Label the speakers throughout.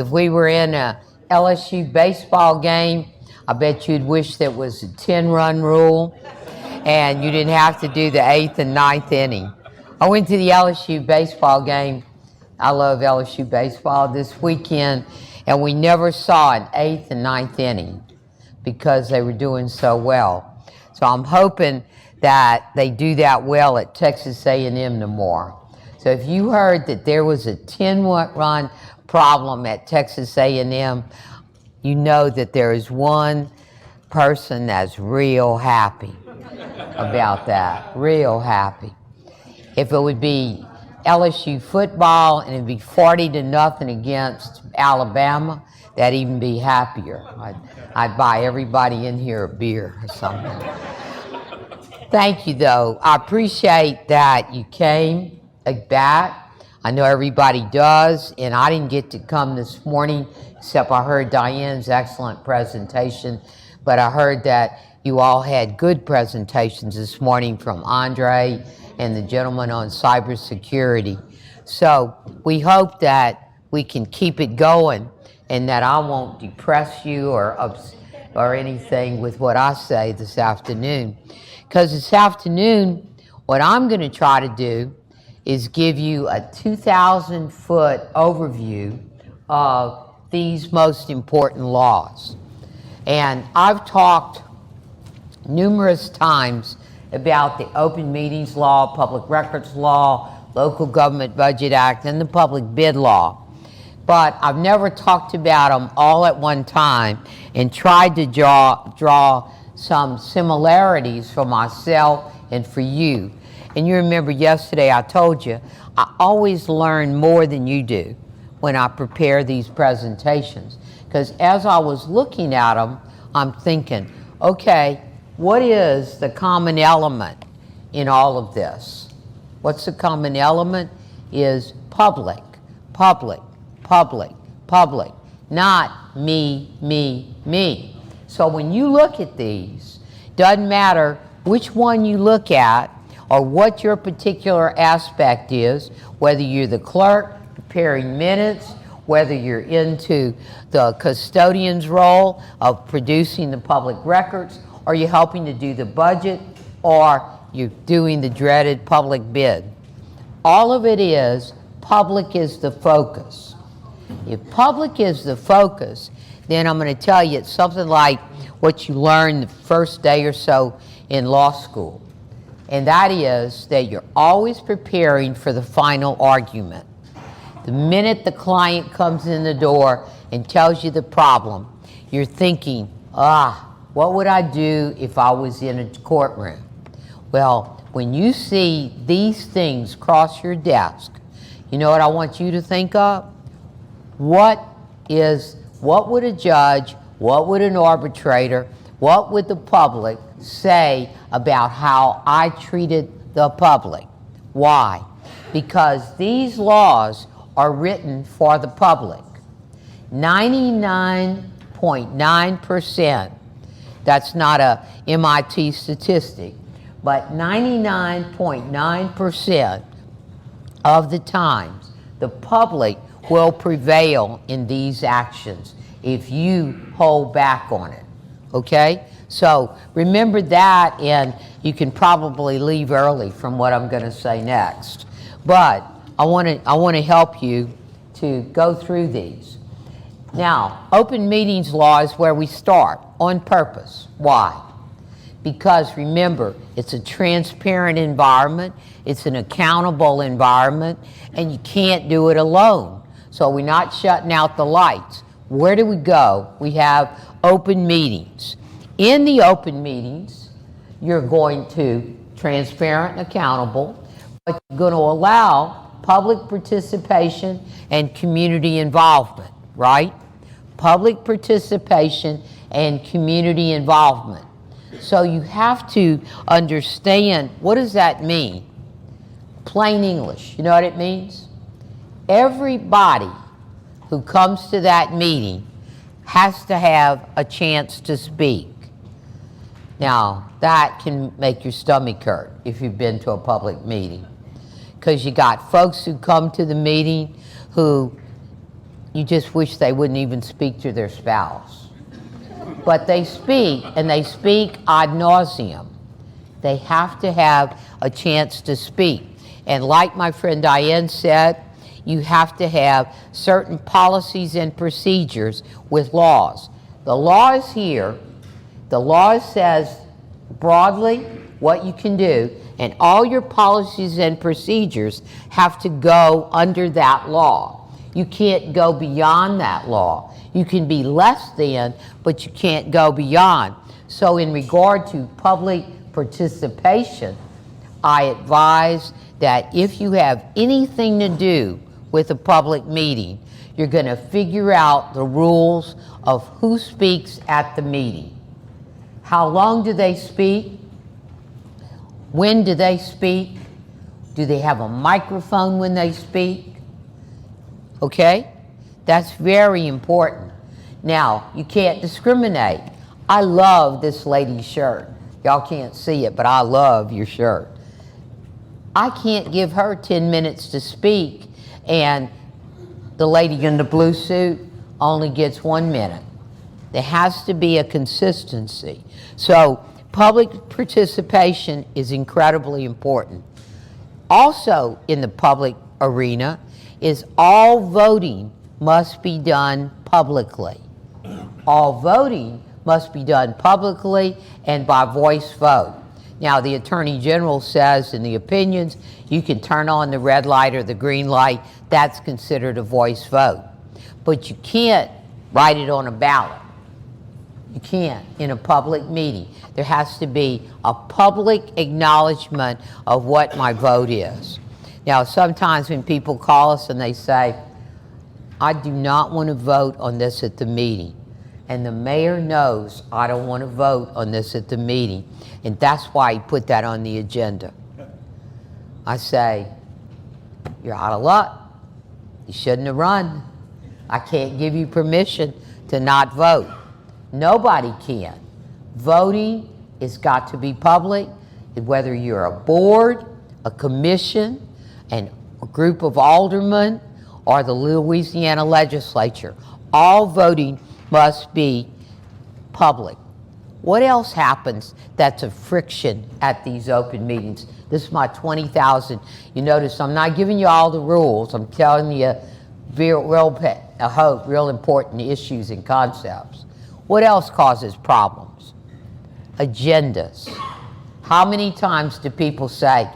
Speaker 1: If we were in a LSU baseball game, I bet you'd wish there was a 10-run rule and you didn't have to do the 8th and 9th inning. I went to the LSU baseball game. I love LSU baseball this weekend, and we never saw an 8th and 9th inning because they were doing so well. So I'm hoping that they do that well at Texas A&M tomorrow. So if you heard that there was a 10-run problem at Texas A&M, you know that there is one person that's real happy about that, real happy. If it would be LSU football and it'd be 40-0 against Alabama, that'd even be happier. I'd buy everybody in here a beer or something. Thank you, though. I appreciate that you came back. I know everybody does, and I didn't get to come this morning, except I heard Diane's excellent presentation, but I heard that you all had good presentations this morning from Andre and the gentleman on cybersecurity. So we hope that we can keep it going and that I won't depress you or anything with what I say this afternoon. Because this afternoon, what I'm going to try to do is give you a 2,000-foot overview of these most important laws. And I've talked numerous times about the Open Meetings Law, Public Records Law, Local Government Budget Act, and the Public Bid Law. But I've never talked about them all at one time and tried to draw some similarities for myself and for you. And you remember yesterday I told you, I always learn more than you do when I prepare these presentations. Because as I was looking at them, I'm thinking, okay, what is the common element in all of this? What's the common element? Is public, public, public, public, not me, me, me. So when you look at these, doesn't matter which one you look at or what your particular aspect is, whether you're the clerk preparing minutes, whether you're into the custodian's role of producing the public records, or you're helping to do the budget, or you're doing the dreaded public bid. All of it is, public is the focus. If public is the focus, then I'm going to tell you it's something like what you learned the first day or so in law school. And that is that you're always preparing for the final argument. The minute the client comes in the door and tells you the problem, you're thinking, what would I do if I was in a courtroom? Well, when you see these things cross your desk, you know what I want you to think of? What would a judge, what would an arbitrator, what would the public say about how I treated the public? Why? Because these laws are written for the public. 99.9%, that's not a MIT statistic, but 99.9% of the times, the public will prevail in these actions if you hold back on it, okay? So remember that, and you can probably leave early from what I'm going to say next. But I want to help you to go through these. Now, open meetings law is where we start on purpose. Why? Because remember, it's a transparent environment, it's an accountable environment, and you can't do it alone. So we're not shutting out the lights. Where do we go? We have open meetings. In the open meetings, you're going to transparent and accountable, but you're going to allow public participation and community involvement, right? Public participation and community involvement. So you have to understand, what does that mean? Plain English, you know what it means? Everybody who comes to that meeting has to have a chance to speak. Now, that can make your stomach hurt if you've been to a public meeting, because you got folks who come to the meeting who you just wish they wouldn't even speak to their spouse. But they speak, and they speak ad nauseum. They have to have a chance to speak. And like my friend Diane said, you have to have certain policies and procedures with laws. The law is here. The law says broadly what you can do, and all your policies and procedures have to go under that law. You can't go beyond that law. You can be less than, but you can't go beyond. So in regard to public participation, I advise that if you have anything to do with a public meeting, you're going to figure out the rules of who speaks at the meeting. How long do they speak? When do they speak? Do they have a microphone when they speak? Okay? That's very important. Now, you can't discriminate. I love this lady's shirt. Y'all can't see it, but I love your shirt. I can't give her 10 minutes to speak, and the lady in the blue suit only gets 1 minute. There has to be a consistency. So public participation is incredibly important. Also in the public arena is all voting must be done publicly. All voting must be done publicly and by voice vote. Now, the Attorney General says in the opinions, you can turn on the red light or the green light. That's considered a voice vote. But you can't write it on a ballot. You can't in a public meeting. There has to be a public acknowledgement of what my vote is. Now, sometimes when people call us and they say, I do not want to vote on this at the meeting, and the mayor knows I don't want to vote on this at the meeting, and that's why he put that on the agenda. I say, you're out of luck. You shouldn't have run. I can't give you permission to not vote. Nobody can. Voting has got to be public, whether you're a board, a commission, and a group of aldermen, or the Louisiana legislature. All voting must be public. What else happens that's a friction at these open meetings? This is my 20,000. You notice I'm not giving you all the rules. I'm telling you real important issues and concepts. What else causes problems? Agendas. How many times do people say,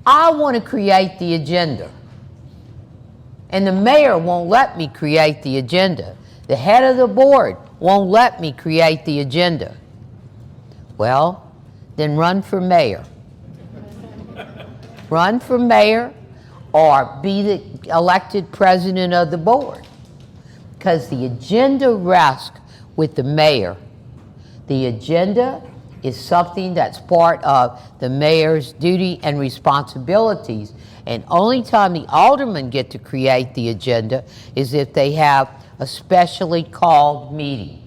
Speaker 1: I want to create the agenda, and the mayor won't let me create the agenda? The head of the board won't let me create the agenda. Well, then run for mayor. Run for mayor or be the elected president of the board, because the agenda rests with the mayor. The agenda is something that's part of the mayor's duty and responsibilities, and only time the aldermen get to create the agenda is if they have a specially called meeting.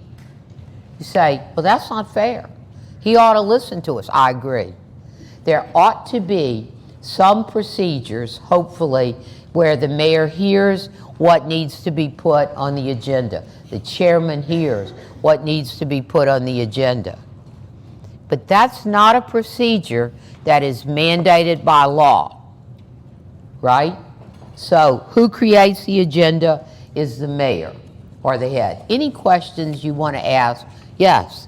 Speaker 1: You say, well, that's not fair. He ought to listen to us. I agree. There ought to be some procedures, hopefully, where the mayor hears what needs to be put on the agenda. The chairman hears what needs to be put on the agenda. But that's not a procedure that is mandated by law, right? So who creates the agenda is the mayor or the head. Any questions you want to ask? Yes.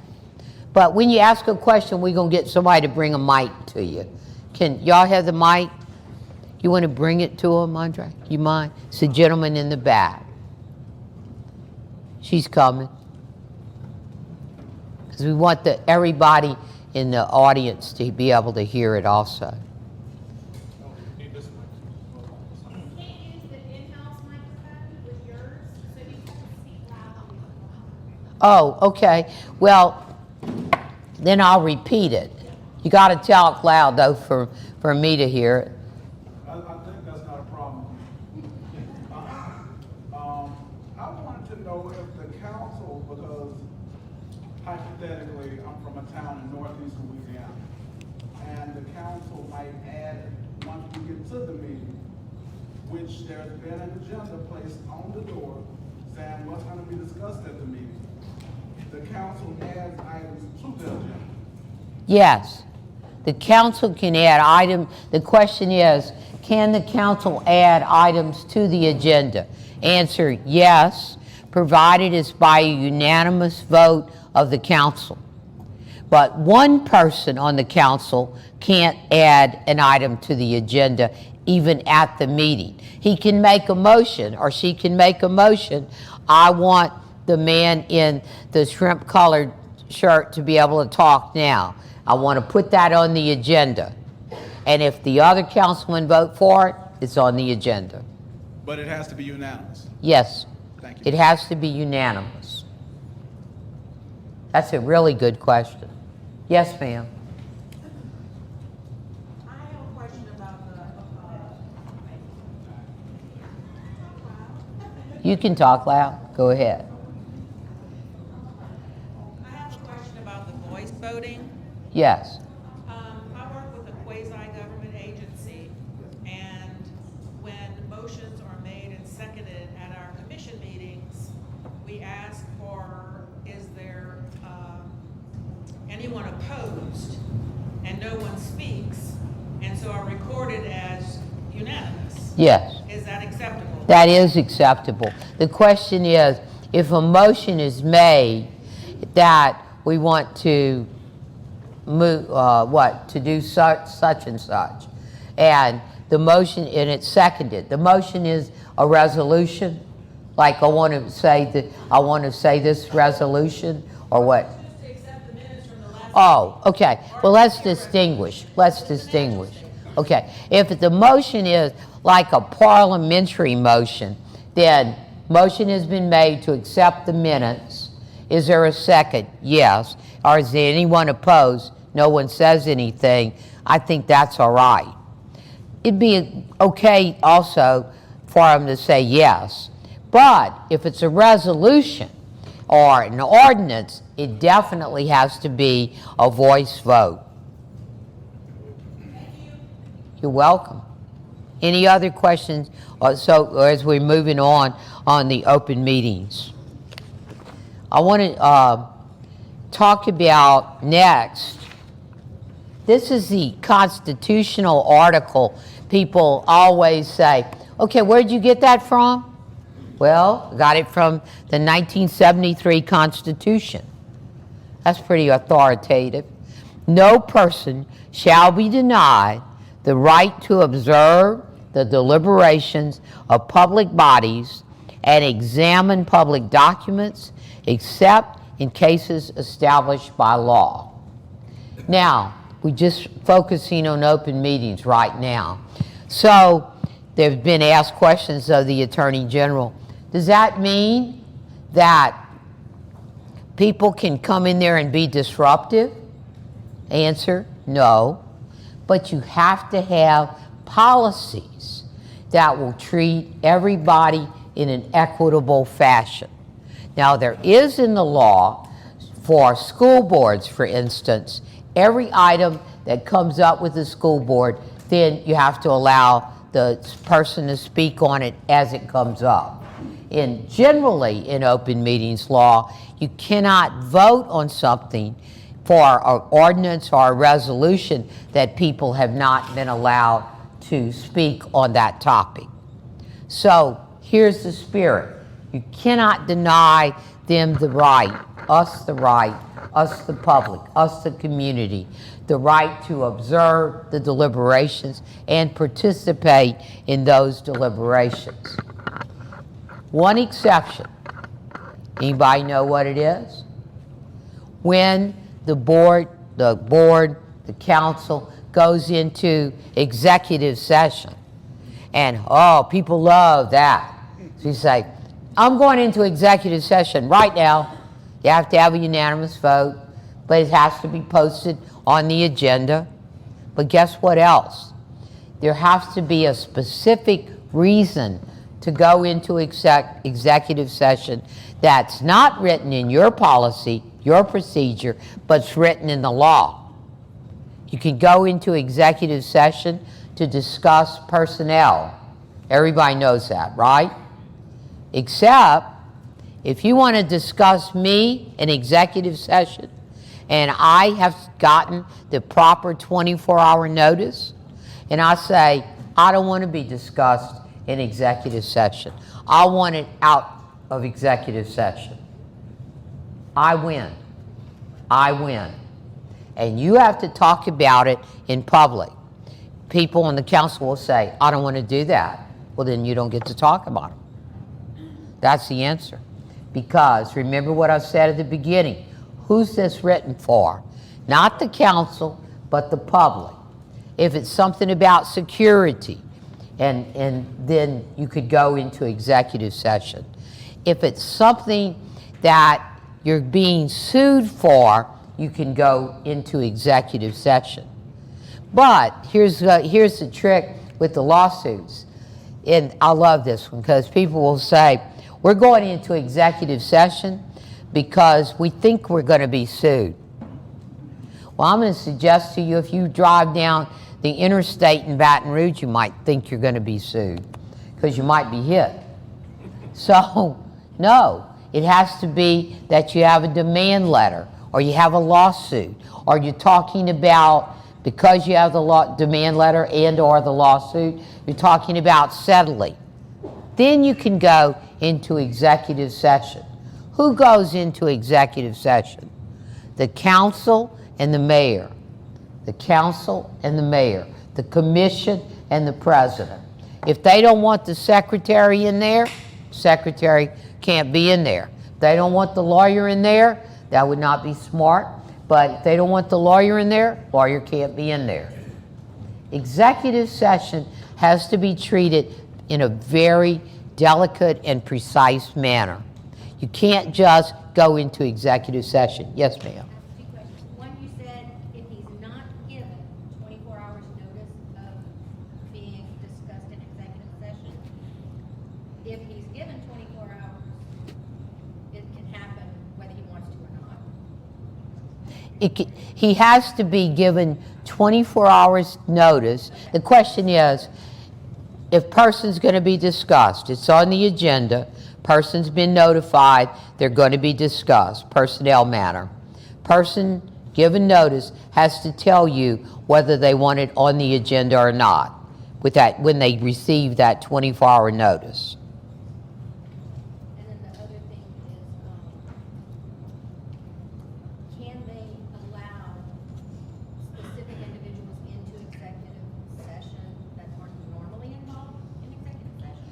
Speaker 1: But when you ask a question, we're going to get somebody to bring a mic to you. Can y'all have the mic? You want to bring it to him, Andre? You mind? It's the gentleman in the back. She's coming. Because we want everybody in the audience to be able to hear it also. Oh, okay. Well, then I'll repeat it. You got to tell it loud, though, for me to hear it.
Speaker 2: I think that's not a problem. I wanted to know if the council, because hypothetically, I'm from a town in northeast Louisiana, and the council might add, once we get to the meeting, which there's been an agenda placed on the door saying what's going to be discussed at the meeting, the council adds items to the agenda.
Speaker 1: Yes, the council can add item. The question is, can the council add items to the agenda? Answer, yes, provided it's by a unanimous vote of the council. But one person on the council can't add an item to the agenda even at the meeting. He can make a motion, or she can make a motion. I want the man in the shrimp colored shirt to be able to talk now. I want to put that on the agenda. And if the other councilmen vote for it, it's on the agenda.
Speaker 2: But it has to be unanimous.
Speaker 1: Yes,
Speaker 2: Thank you.
Speaker 1: it has to be unanimous. That's a really good question. Yes, ma'am.
Speaker 3: I have a question about
Speaker 1: You can talk loud. Go ahead.
Speaker 3: I have a question about the voice voting.
Speaker 1: Yes.
Speaker 3: I work with a quasi-government agency, and when motions are made and seconded at our commission meetings, we ask for, is there anyone opposed? And no one speaks, and so are recorded as unanimous.
Speaker 1: Yes.
Speaker 3: Is that acceptable?
Speaker 1: That is acceptable. The question is, if a motion is made that we want to move, to do such and such, and the motion, and it's seconded, the motion is a resolution, like I want to say this resolution, or what?
Speaker 3: Just to accept the minutes from the last.
Speaker 1: Oh, okay. Well, let's distinguish. Okay. If the motion is like a parliamentary motion, then motion has been made to accept the minutes. Is there a second? Yes. Or is there anyone opposed? No one says anything. I think that's all right. It'd be okay also for them to say yes. But if it's a resolution or an ordinance, it definitely has to be a voice vote. You're welcome. Any other questions? So as we're moving on the open meetings, I want to talk about next. This is the constitutional article. People always say, okay, where'd you get that from? Well, I got it from the 1973 Constitution. That's pretty authoritative. No person shall be denied the right to observe the deliberations of public bodies and examine public documents except in cases established by law. Now, we're just focusing on open meetings right now. So, they've been asked questions of the Attorney General. Does that mean that people can come in there and be disruptive? Answer, no. But you have to have policies that will treat everybody in an equitable fashion. Now, there is in the law for school boards, for instance, every item that comes up with the school board, then you have to allow the person to speak on it as it comes up. Generally in open meetings law, you cannot vote on something for an ordinance or a resolution that people have not been allowed to speak on that topic. So here's the spirit. You cannot deny them the right, us the public, us the community, the right to observe the deliberations and participate in those deliberations. One exception. Anybody know what it is? When the board, the council goes into executive session. And, people love that. So you say, I'm going into executive session right now. You have to have a unanimous vote, but it has to be posted on the agenda. But guess what else? There has to be a specific reason to go into executive session that's not written in your policy, your procedure, but it's written in the law. You can go into executive session to discuss personnel. Everybody knows that, right? Except if you want to discuss me in executive session and I have gotten the proper 24-hour notice and I say, I don't want to be discussed in executive session. I want it out of executive session. I win. I win. And you have to talk about it in public. People on the council will say, I don't want to do that. Well, then you don't get to talk about it. That's the answer. Because remember what I said at the beginning. Who's this written for? Not the council, but the public. If it's something about security, and then you could go into executive session. If it's something that you're being sued for, you can go into executive session. But here's the trick with the lawsuits. And I love this one because people will say, we're going into executive session because we think we're going to be sued. Well, I'm going to suggest to you if you drive down the interstate in Baton Rouge, you might think you're going to be sued because you might be hit. So, no, it has to be that you have a demand letter or you have a lawsuit or you're talking about, because you have the demand letter and or the lawsuit, you're talking about settling. Then you can go into executive session. Who goes into executive session? The council and the mayor. The council and the mayor. The commission and the president. If they don't want the secretary in there, secretary can't be in there. If they don't want the lawyer in there, that would not be smart. But if they don't want the lawyer in there, lawyer can't be in there. Executive session has to be treated in a very delicate and precise manner. You can't just go into executive session. Yes, ma'am.
Speaker 4: Two questions. One, you said if he's not given 24 hours notice of being discussed in executive session, if he's given 24 hours, it can happen whether he wants to or not.
Speaker 1: He has to be given 24 hours notice. The question is, if person's going to be discussed, it's on the agenda, person's been notified, they're going to be discussed, personnel matter. Person given notice has to tell you whether they want it on the agenda or not with that when they receive that 24-hour notice.
Speaker 4: And then the other thing is, can they allow specific individuals into executive session that aren't normally involved in executive session?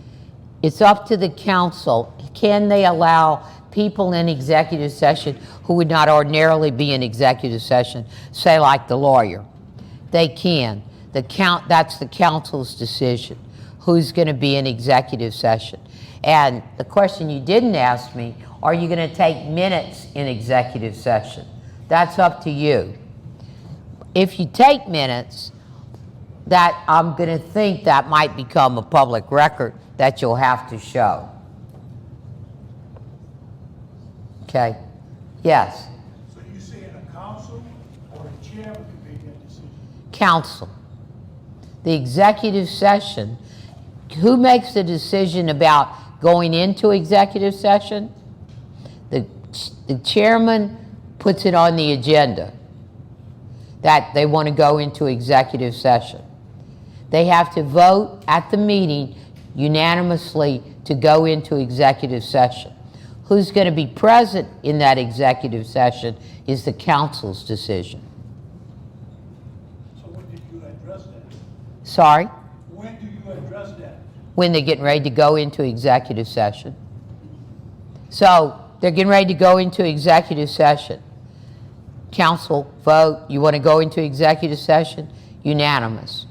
Speaker 1: It's up to the council. Can they allow people in executive session who would not ordinarily be in executive session, say like the lawyer? They can. That's the council's decision, who's going to be in executive session. And the question you didn't ask me, are you going to take minutes in executive session? That's up to you. If you take minutes, that I'm going to think that might become a public record that you'll have to show. Okay? Yes?
Speaker 5: So you saying a council or a chairman can make that decision?
Speaker 1: Council. The executive session, who makes the decision about going into executive session? The chairman puts it on the agenda that they want to go into executive session. They have to vote at the meeting unanimously to go into executive session. Who's going to be present in that executive session is the council's decision.
Speaker 5: So when did you address that?
Speaker 1: Sorry?
Speaker 5: When do you address that?
Speaker 1: When they're getting ready to go into executive session. So they're getting ready to go into executive session. Council vote, you want to go into executive session? Unanimous.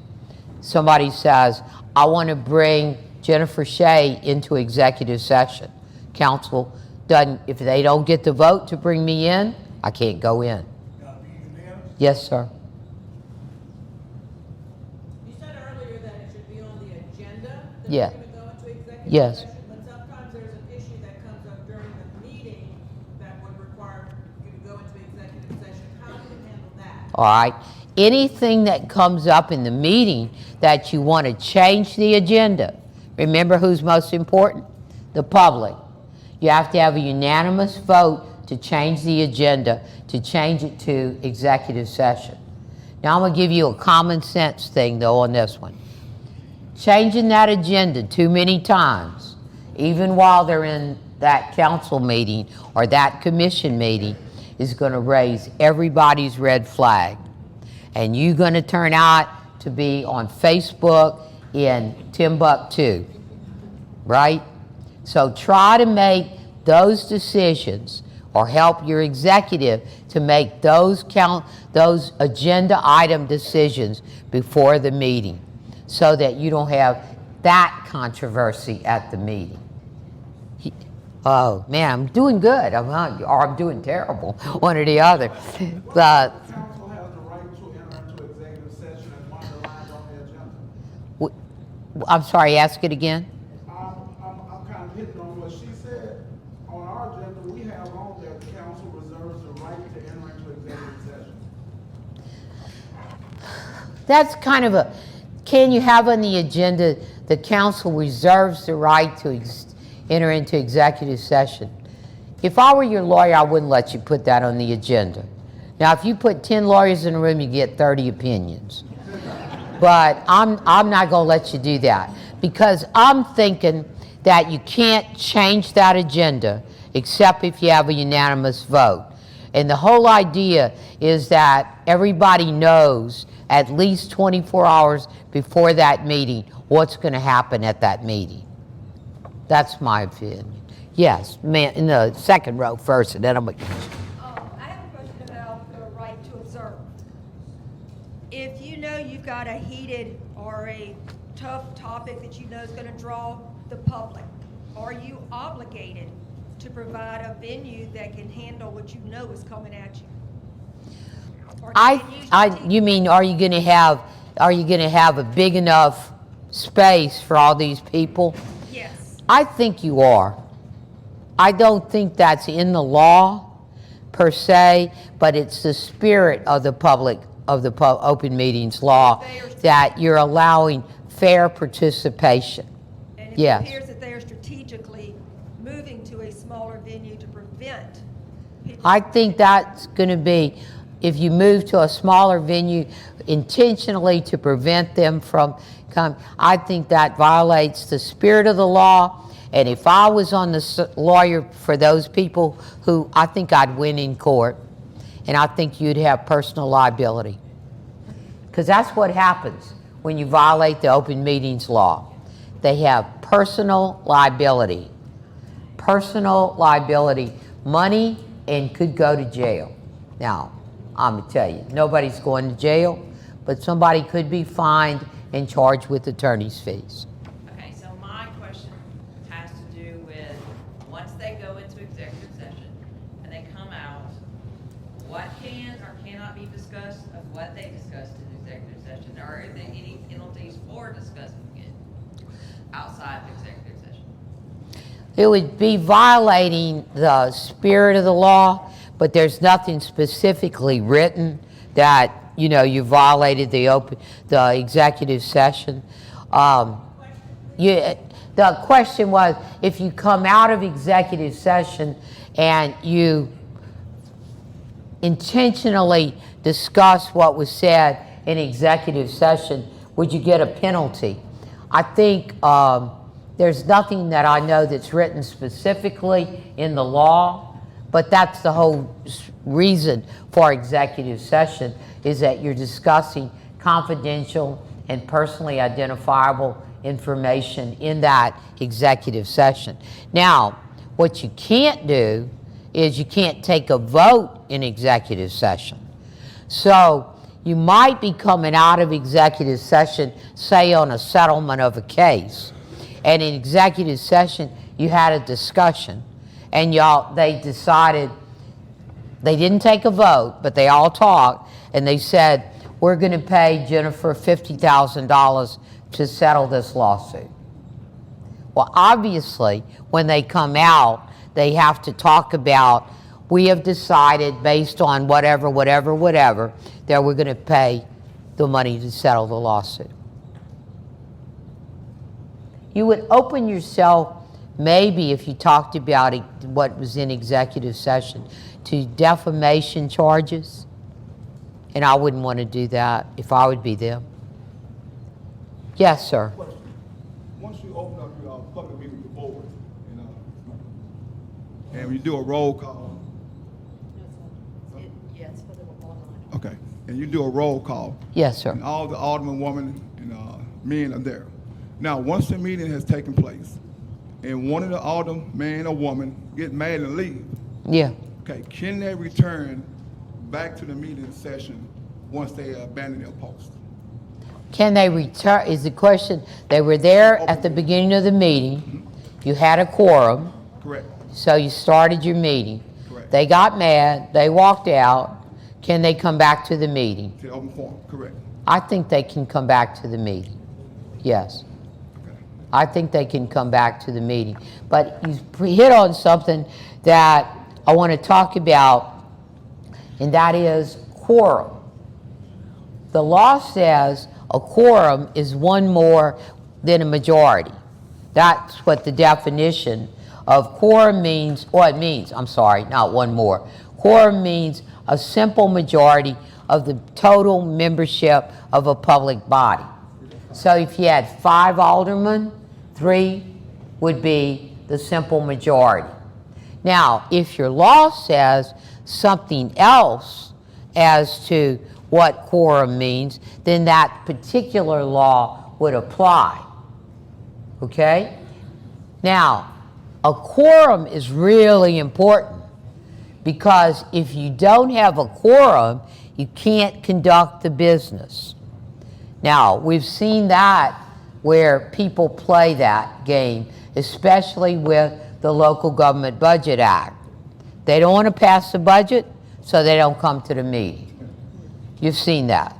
Speaker 1: Somebody says, I want to bring Jenifer Schaye into executive session. Council doesn't, if they don't get the vote to bring me in, I can't go in.
Speaker 5: Gotta be unanimous?
Speaker 1: Yes, sir.
Speaker 3: You said earlier that it should be on the agenda that
Speaker 1: Yeah.
Speaker 3: we're going to go into executive
Speaker 1: Yes.
Speaker 3: session, but sometimes there's an issue that comes up during the meeting that would require you to go into executive session. How do you handle that?
Speaker 1: All right. Anything that comes up in the meeting that you want to change the agenda. Remember who's most important? The public. You have to have a unanimous vote to change the agenda, to change it to executive session. Now I'm going to give you a common sense thing though on this one. Changing that agenda too many times, even while they're in that council meeting or that commission meeting, is going to raise everybody's red flag. And you're going to turn out to be on Facebook in Timbuktu, right? So try to make those decisions or help your executive to make those agenda item decisions before the meeting so that you don't have that controversy at the meeting. Oh man, I'm doing good, or I'm doing terrible, one or the other.
Speaker 2: The council has the right to enter into executive session as underlined on the agenda.
Speaker 1: I'm sorry, ask it again.
Speaker 2: I'm kind of hitting on what she said. On our agenda, we have on there, the council reserves the right to enter into executive session.
Speaker 1: That's kind of a, can you have on the agenda, the council reserves the right to enter into executive session? If I were your lawyer, I wouldn't let you put that on the agenda. Now, if you put 10 lawyers in a room, you get 30 opinions. But I'm not going to let you do that because I'm thinking that you can't change that agenda except if you have a unanimous vote. And the whole idea is that everybody knows at least 24 hours before that meeting what's going to happen at that meeting. That's my opinion. Yes, man, in the second row first, and then I'm.
Speaker 6: I have a question about the right to observe. If you know you've got a heated or a tough topic that you know is going to draw the public, are you obligated to provide a venue that can handle what you know is coming at you? Or
Speaker 1: You mean, are you going to have a big enough space for all these people?
Speaker 6: Yes.
Speaker 1: I think you are. I don't think that's in the law per se, but it's the spirit of the open meetings law that you're allowing fair participation.
Speaker 6: And it
Speaker 1: Yes.
Speaker 6: appears that they are strategically moving to a smaller venue to prevent people.
Speaker 1: I think that's going to be, if you move to a smaller venue intentionally to prevent them from coming, I think that violates the spirit of the law. And if I was on the lawyer for those people who, I think I'd win in court, and I think you'd have personal liability. Because that's what happens when you violate the open meetings law. They have personal liability. Personal liability, money, and could go to jail. Now, I'm going to tell you, nobody's going to jail, but somebody could be fined and charged with attorney's fees.
Speaker 7: Okay, so my question has to do with, once they go into executive session and they come out, what can or cannot be discussed of what they discussed in executive session? Are there any penalties for discussing it outside of executive session?
Speaker 1: It would be violating the spirit of the law, but there's nothing specifically written that, you know, you violated the executive session. The question was, if you come out of executive session and you intentionally discuss what was said in executive session, would you get a penalty? I think there's nothing that I know that's written specifically in the law, but that's the whole reason for executive session, is that you're discussing confidential and personally identifiable information in that executive session. Now, what you can't do is you can't take a vote in executive session. So you might be coming out of executive session, say on a settlement of a case, and in executive session you had a discussion, and they decided, they didn't take a vote, but they all talked, and they said, we're going to pay Jenifer $50,000 to settle this lawsuit. Well, obviously, when they come out, they have to talk about, we have decided based on whatever, that we're going to pay the money to settle the lawsuit. You would open yourself, maybe if you talked about it, what was in executive session, to defamation charges. And I wouldn't want to do that if I would be them. Yes, sir.
Speaker 2: Question. Once you open up your public meeting with the board, and when you do a roll call,
Speaker 7: Yes, for the online.
Speaker 2: okay, and you do a roll call,
Speaker 1: Yes, sir.
Speaker 2: and all the alderman, woman, and men are there. Now, once the meeting has taken place, and one of the alderman, man or woman, get mad and leave,
Speaker 1: Yeah.
Speaker 2: okay, can they return back to the meeting session once they abandon their post?
Speaker 1: Can they return, is the question, they were there at the beginning of the meeting, you had a quorum,
Speaker 2: Correct.
Speaker 1: so you started your meeting.
Speaker 2: Correct.
Speaker 1: They got mad, they walked out, can they come back to the meeting?
Speaker 2: To the open forum, correct.
Speaker 1: I think they can come back to the meeting, yes.
Speaker 2: Okay.
Speaker 1: I think they can come back to the meeting. But you hit on something that I want to talk about, and that is quorum. The law says a quorum is one more than a majority. That's what the definition of quorum means. Well, it means, I'm sorry, not one more. Quorum means a simple majority of the total membership of a public body. So if you had 5 aldermen, 3 would be the simple majority. Now, if your law says something else as to what quorum means, then that particular law would apply. Okay? Now, a quorum is really important because if you don't have a quorum, you can't conduct the business. Now, we've seen that where people play that game, especially with the Local Government Budget Act. They don't want to pass the budget, so they don't come to the meeting. You've seen that.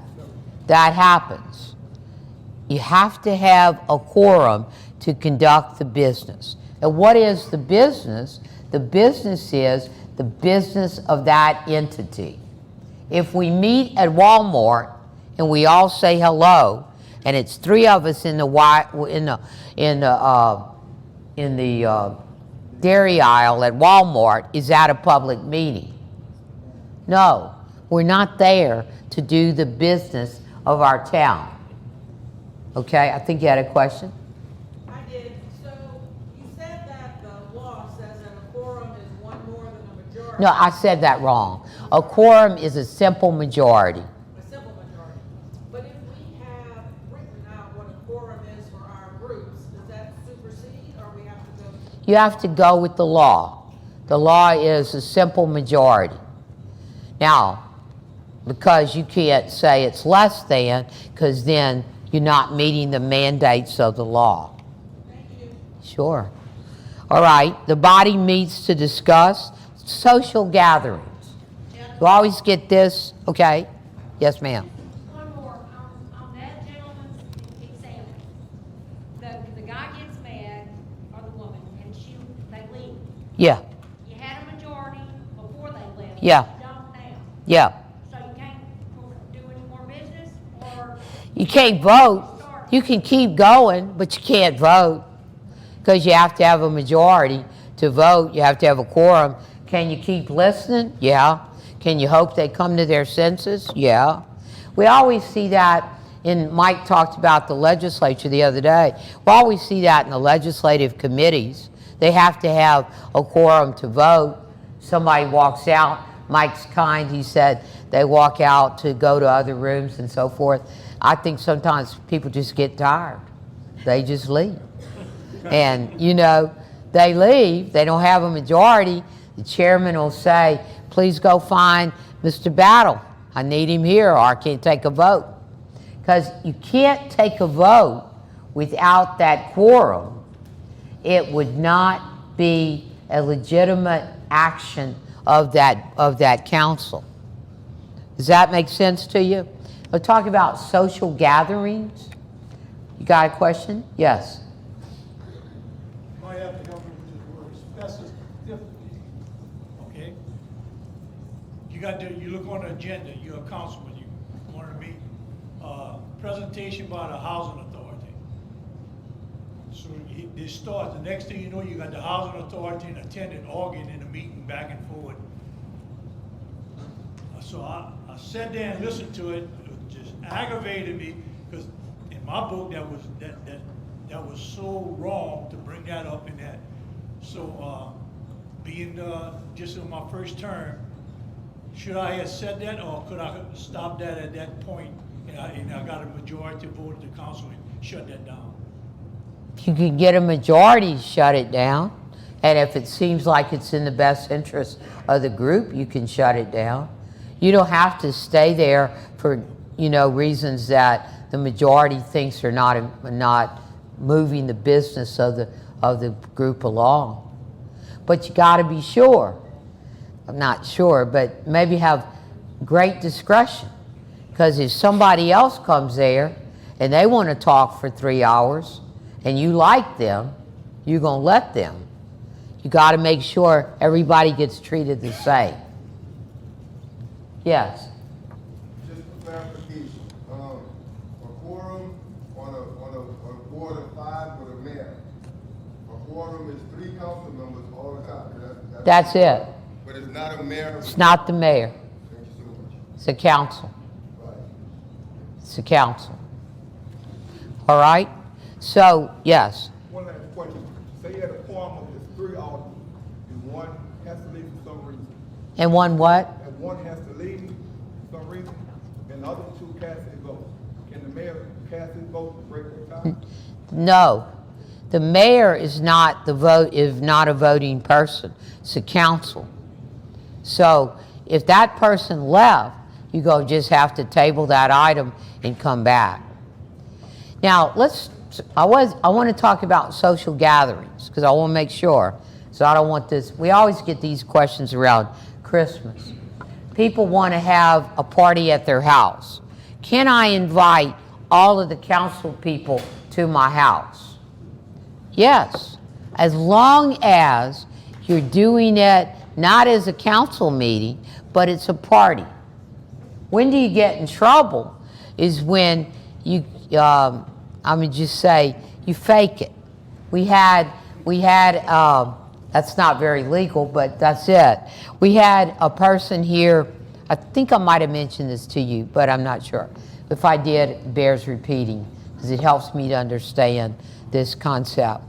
Speaker 1: That happens. You have to have a quorum to conduct the business. And what is the business? The business is the business of that entity. If we meet at Walmart and we all say hello, and it's 3 of us in the dairy aisle at Walmart, is that a public meeting? No, we're not there to do the business of our town. Okay, I think you had a question?
Speaker 3: I did. So you said that the law says that a quorum is one more than a majority.
Speaker 1: No, I said that wrong. A quorum is a simple majority.
Speaker 3: A simple majority. But if we have written out what a quorum is for our groups, does that supersede or we have to go?
Speaker 1: You have to go with the law. The law is a simple majority. Now, because you can't say it's less than, because then you're not meeting the mandates of the law.
Speaker 3: Thank you.
Speaker 1: Sure. All right, the body meets to discuss social gatherings. You always get this, okay? Yes, ma'am.
Speaker 4: One more, on that gentleman's example. The guy gets mad, or the woman, and they leave.
Speaker 1: Yeah,
Speaker 4: You had a majority before they left.
Speaker 1: Yeah.
Speaker 4: You don't now.
Speaker 1: yeah.
Speaker 4: So you can't do any more business, or
Speaker 1: You can't vote. You can keep going, but you can't vote because you have to have a majority to vote. You have to have a quorum. Can you keep listening? Yeah. Can you hope they come to their senses? Yeah. We always see that in, Mike talked about the legislature the other day. We always see that in the legislative committees. They have to have a quorum to vote. Somebody walks out. Mike's kind. He said they walk out to go to other rooms and so forth. I think sometimes people just get tired. They just leave. And, you know, they leave. They don't have a majority. The chairman will say, please go find Mr. Battle. I need him here, or I can't take a vote. Because you can't take a vote without that quorum. It would not be a legitimate action of that council. Does that make sense to you? We'll talk about social gatherings. You got a question? Yes.
Speaker 5: Might have to help me with the word specificity, okay? You look on the agenda, you're a councilman, you want to meet, presentation by the housing authority. So they start, the next thing you know, you got the housing authority and a tenant arguing in a meeting back and forth. So I sat there and listened to it. It just aggravated me, because in my book, that was so wrong to bring that up in that. So being just in my first term, should I have said that, or could I have stopped that at that point? And I got a majority vote of the council and shut that down.
Speaker 1: You can get a majority to shut it down, and if it seems like it's in the best interest of the group, you can shut it down. You don't have to stay there for, reasons that the majority thinks are not moving the business of the group along. But you got to be sure. I'm not sure, but maybe have great discretion, because if somebody else comes there and they want to talk for 3 hours and you like them, you're going to let them. You got to make sure everybody gets treated the same. Yes.
Speaker 8: Just for clarification, a quorum on a board of 5 with a mayor. A quorum is 3 council members all the time.
Speaker 1: That's it.
Speaker 8: But it's not a mayor.
Speaker 1: It's not the mayor.
Speaker 8: Thank you so much.
Speaker 1: It's a council.
Speaker 8: Right.
Speaker 1: It's a council. All right? So, yes.
Speaker 2: One last question. Say you had a quorum of this 3 auditors, and one has to leave for some reason.
Speaker 1: And one what?
Speaker 2: And one has to leave for some reason, and the other 2 cast their vote. Can the mayor cast his vote to break the tie?
Speaker 1: No. The mayor is not a voting person. It's a council. So if that person left, you just have to table that item and come back. Now I want to talk about social gatherings, because I want to make sure. So I don't want this. We always get these questions around Christmas. People want to have a party at their house. Can I invite all of the council people to my house? Yes, as long as you're doing it not as a council meeting, but it's a party. When do you get in trouble is when you, I'm gonna just say, you fake it. We had, that's not very legal, but that's it. We had a person here, I think I might have mentioned this to you, but I'm not sure. If I did, it bears repeating, because it helps me to understand this concept.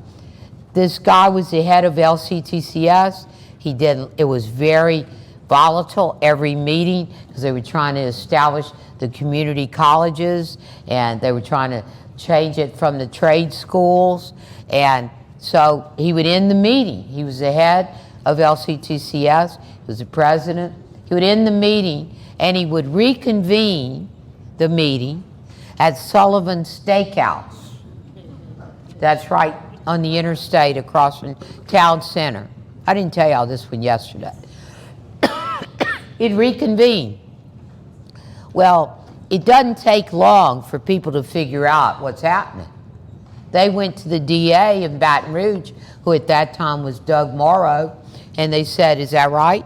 Speaker 1: This guy was the head of LCTCS. It was very volatile every meeting, because they were trying to establish the community colleges, and they were trying to change it from the trade schools. And so he would end the meeting. He was the head of LCTCS. He was the president. He would end the meeting, and he would reconvene the meeting at Sullivan's Steakhouse. That's right on the interstate across from Town Center. I didn't tell y'all this one yesterday. He'd reconvene. Well, it doesn't take long for people to figure out what's happening. They went to the DA in Baton Rouge, who at that time was Doug Morrow, and they said, "Is that right?"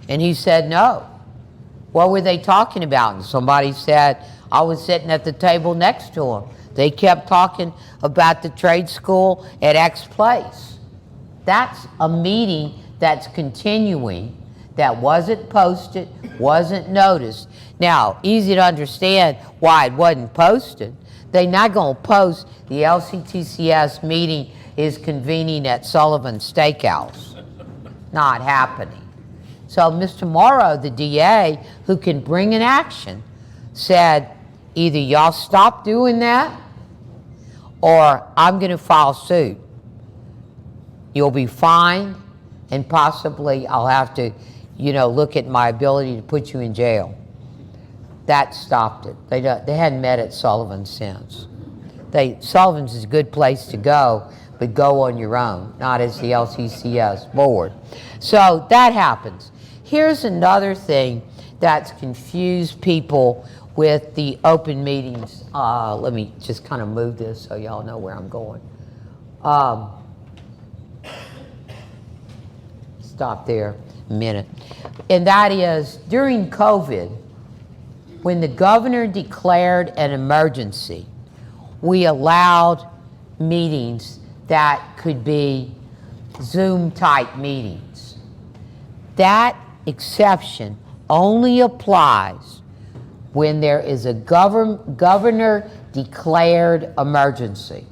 Speaker 1: And he said, "No." What were they talking about? And somebody said, "I was sitting at the table next to him. They kept talking about the trade school at X place." That's a meeting that's continuing, that wasn't posted, wasn't noticed. Now, easy to understand why it wasn't posted. They're not going to post the LCTCS meeting is convening at Sullivan's Steakhouse. Not happening. So Mr. Morrow, the DA, who can bring an action, said, either y'all stop doing that, or I'm going to file suit. You'll be fined, and possibly I'll have to, look at my ability to put you in jail. That stopped it. They hadn't met at Sullivan since. Sullivan's is a good place to go, but go on your own, not as the LCCS board. So that happens. Here's another thing that's confused people with the open meetings. Let me just kind of move this so y'all know where I'm going. Stop there a minute. And that is, during COVID, when the governor declared an emergency, we allowed meetings that could be Zoom-type meetings. That exception only applies when there is a governor-declared emergency.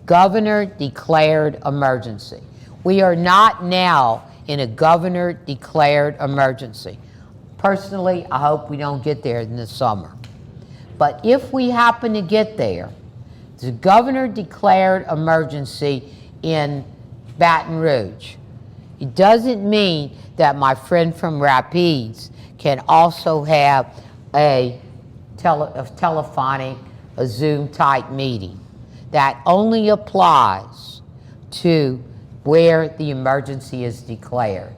Speaker 1: Governor-declared emergency. We are not now in a governor-declared emergency. Personally, I hope we don't get there in the summer. But if we happen to get there, the governor-declared emergency in Baton Rouge. It doesn't mean that my friend from Rapides can also have a telephonic, a Zoom-type meeting. That only applies to where the emergency is declared.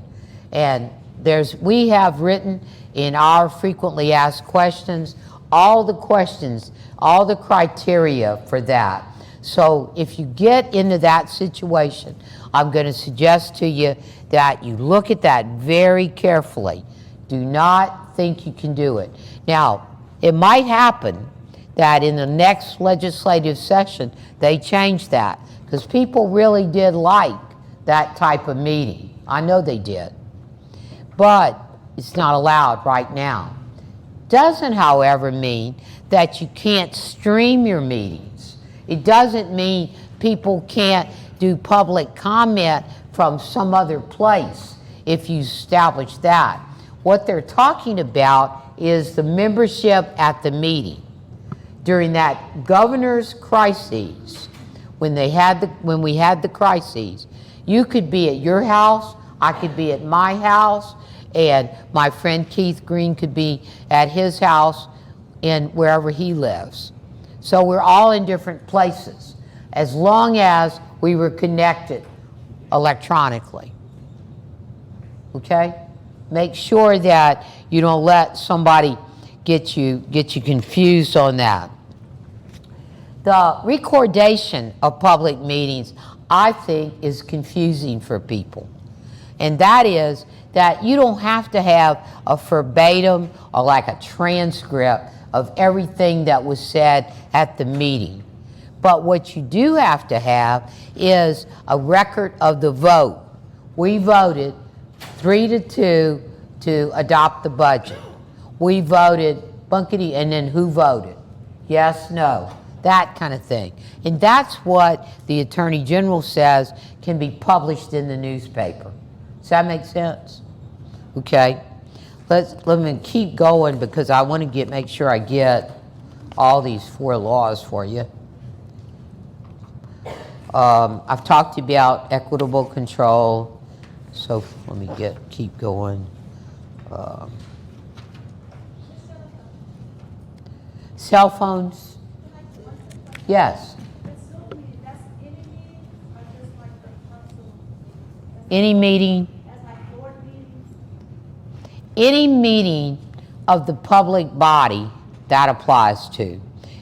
Speaker 1: And we have written in our frequently asked questions, all the questions, all the criteria for that. So if you get into that situation, I'm going to suggest to you that you look at that very carefully. Do not think you can do it. Now, it might happen that in the next legislative session, they change that, because people really did like that type of meeting. I know they did. But it's not allowed right now. Doesn't, however, mean that you can't stream your meetings. It doesn't mean people can't do public comment from some other place if you establish that. What they're talking about is the membership at the meeting. During that governor's crises, when we had the crises, you could be at your house, I could be at my house, and my friend Keith Green could be at his house in wherever he lives. So we're all in different places, as long as we were connected electronically. Okay? Make sure that you don't let somebody get you confused on that. The recordation of public meetings, I think, is confusing for people. And that is that you don't have to have a verbatim or like a transcript of everything that was said at the meeting. But what you do have to have is a record of the vote. We voted 3-2 to adopt the budget. We voted bunkety, and then who voted? Yes, no, that kind of thing. And that's what the Attorney General says can be published in the newspaper. Does that make sense? Okay. Let me keep going, because I want to make sure I get all these 4 laws for you. I've talked about equitable control, so let me keep going. Cell phones? Yes. Any meeting? Any meeting of the public body, that applies to.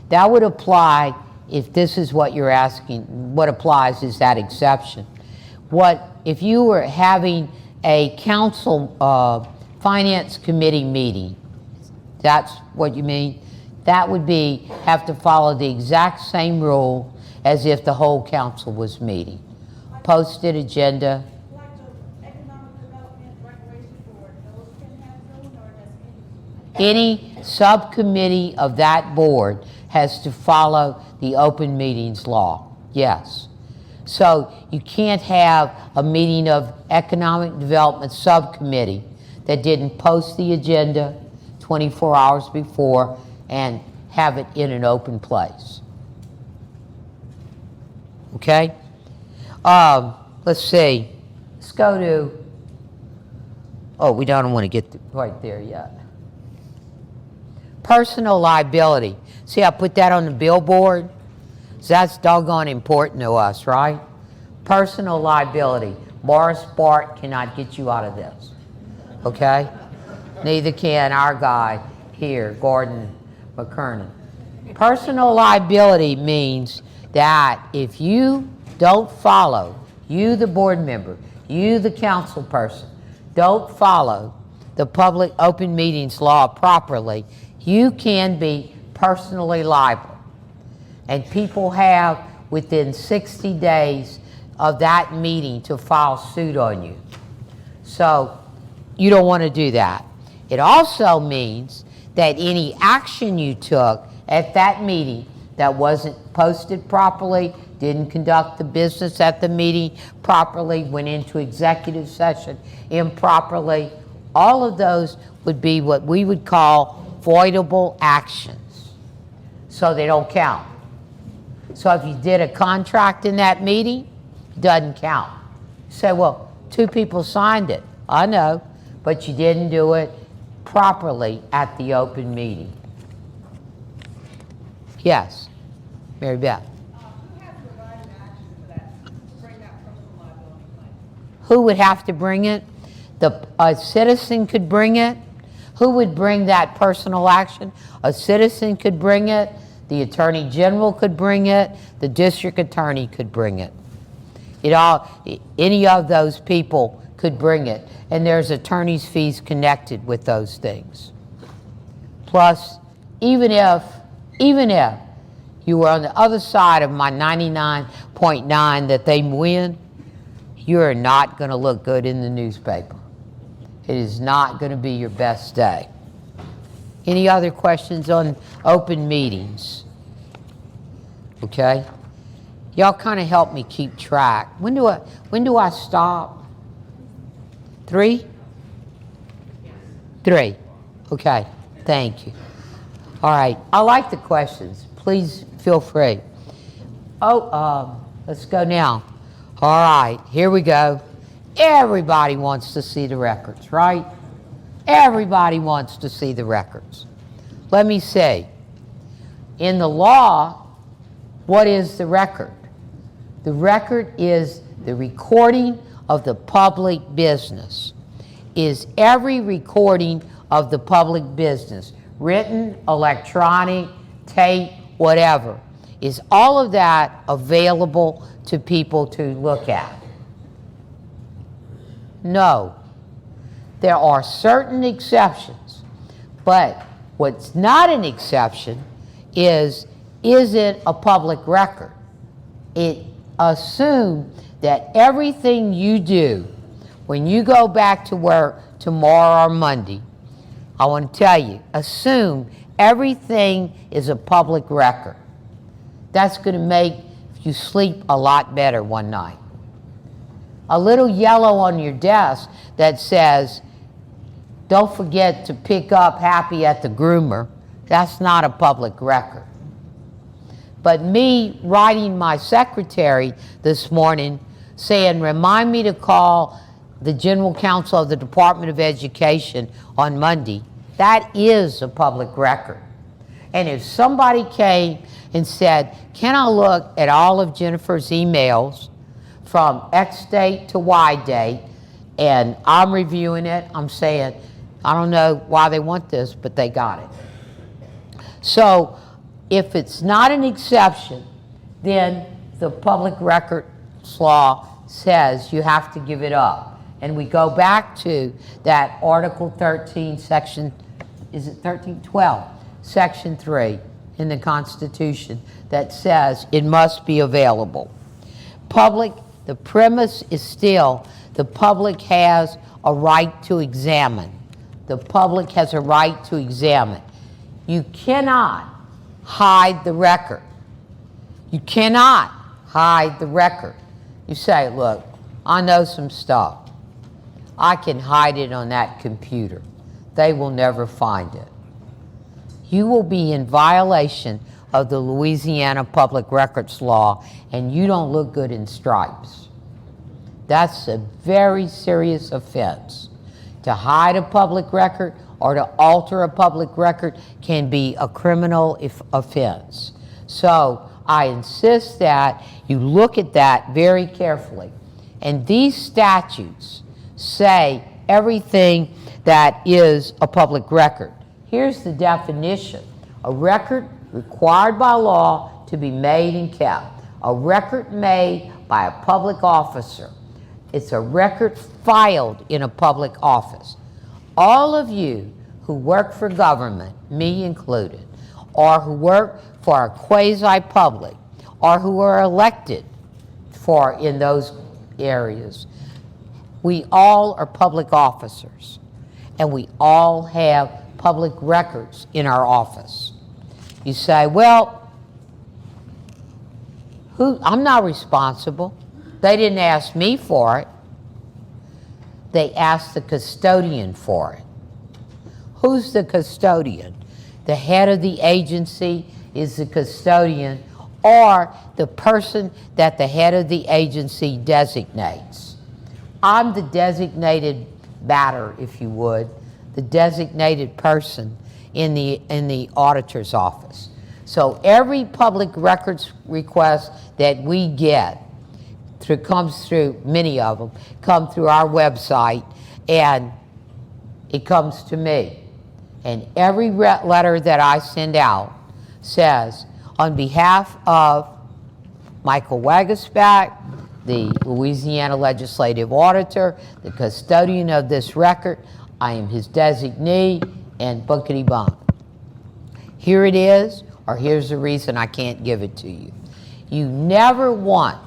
Speaker 1: That would apply if this is what you're asking. What applies is that exception. If you were having a council finance committee meeting, that's what you mean? That would have to follow the exact same rule as if the whole council was meeting. Posted agenda. Any subcommittee of that board has to follow the open meetings law. Yes. So you can't have a meeting of economic development subcommittee that didn't post the agenda 24 hours before and have it in an open place. Okay? Let's see. Let's go to, we don't want to get right there yet. Personal liability. See, I put that on the billboard. So that's doggone important to us, right? Personal liability. Morris Bart cannot get you out of this. Okay? Neither can our guy here, Gordon McKernan. Personal liability means that if you don't follow, you the board member, you the council person, don't follow the public open meetings law properly, you can be personally liable. And people have, within 60 days of that meeting to file suit on you. So you don't want to do that. It also means that any action you took at that meeting that wasn't posted properly, didn't conduct the business at the meeting properly, went into executive session improperly, all of those would be what we would call voidable actions. So they don't count. So if you did a contract in that meeting, it doesn't count. You say, well, 2 people signed it. I know, but you didn't do it properly at the open meeting. Yes, Mary Beth.
Speaker 3: Who has to provide an action for that, to bring that personal liability claim?
Speaker 1: Who would have to bring it? A citizen could bring it. Who would bring that personal action? A citizen could bring it. The Attorney General could bring it. The District Attorney could bring it. Any of those people could bring it. And there's attorney's fees connected with those things. Plus, even if you were on the other side of my 99.9 that they win, you're not going to look good in the newspaper. It is not going to be your best day. Any other questions on open meetings? Okay. Y'all kind of help me keep track. When do I stop? 3? 3. Okay. Thank you. All right. I like the questions. Please feel free. Let's go now. All right. Here we go. Everybody wants to see the records, right? Everybody wants to see the records. Let me say, in the law, what is the record? The record is the recording of the public business. Is every recording of the public business, written, electronic, tape, whatever, is all of that available to people to look at? No. There are certain exceptions, but what's not an exception is it a public record? It assumes that everything you do when you go back to work tomorrow or Monday, I want to tell you, assume everything is a public record. That's going to make you sleep a lot better one night. A little yellow on your desk that says, don't forget to pick up Happy at the groomer, that's not a public record. But me writing my secretary this morning saying, remind me to call the General Counsel of the Department of Education on Monday, that is a public record. And if somebody came and said, can I look at all of Jenifer's emails from X date to Y date, and I'm reviewing it, I'm saying, I don't know why they want this, but they got it. So if it's not an exception, then the public records law says you have to give it up. And we go back to that Article 13, Section, is it 13? 12, Section 3 in the Constitution that says it must be available. The premise is still the public has a right to examine. The public has a right to examine. You cannot hide the record. You cannot hide the record. You say, look, I know some stuff. I can hide it on that computer. They will never find it. You will be in violation of the Louisiana Public Records Law, and you don't look good in stripes. That's a very serious offense. To hide a public record or to alter a public record can be a criminal offense. So I insist that you look at that very carefully. And these statutes say everything that is a public record. Here's the definition. A record required by law to be made and kept. A record made by a public officer. It's a record filed in a public office. All of you who work for government, me included, or who work for a quasi-public, or who are elected for in those areas. We all are public officers, and we all have public records in our office. You say, well, I'm not responsible. They didn't ask me for it. They asked the custodian for it. Who's the custodian? The head of the agency is the custodian, or the person that the head of the agency designates. I'm the designated batter, if you would, the designated person in the auditor's office. So every public records request that we get comes through, many of them come through our website, and it comes to me. And every letter that I send out says, on behalf of Michael Wagasback, the Louisiana Legislative Auditor, the custodian of this record, I am his designee, and bunkety bunk. Here it is, or here's the reason I can't give it to you. You never want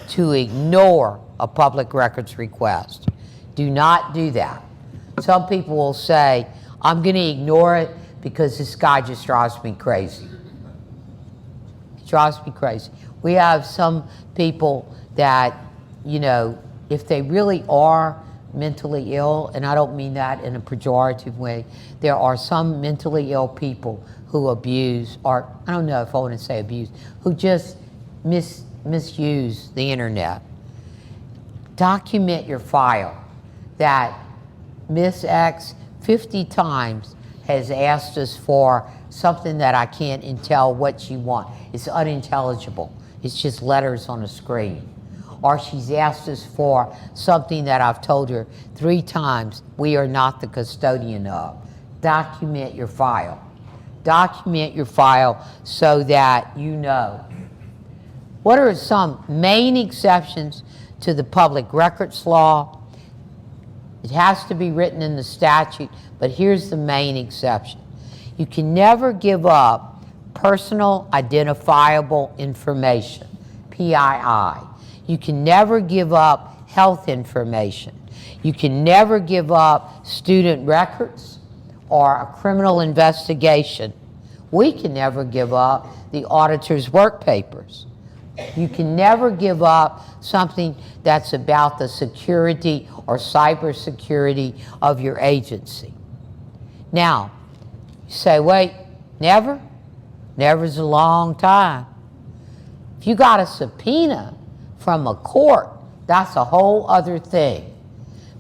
Speaker 1: to ignore a public records request. Do not do that. Some people will say, I'm going to ignore it because this guy just drives me crazy. He drives me crazy. We have some people that, you know, if they really are mentally ill, and I don't mean that in a pejorative way, there are some mentally ill people who abuse, or I don't know if I want to say abuse, who just misuse the internet. Document your file that Miss X 50 times has asked us for something that I can't tell what she wants. It's unintelligible. It's just letters on a screen. Or she's asked us for something that I've told her 3 times we are not the custodian of. Document your file. Document your file so that you know. What are some main exceptions to the public records law? It has to be written in the statute, but here's the main exception. You can never give up personal identifiable information, PII. You can never give up health information. You can never give up student records or a criminal investigation. We can never give up the auditor's work papers. You can never give up something that's about the security or cybersecurity of your agency. Now, you say, wait, never? Never's a long time. If you got a subpoena from a court, that's a whole other thing.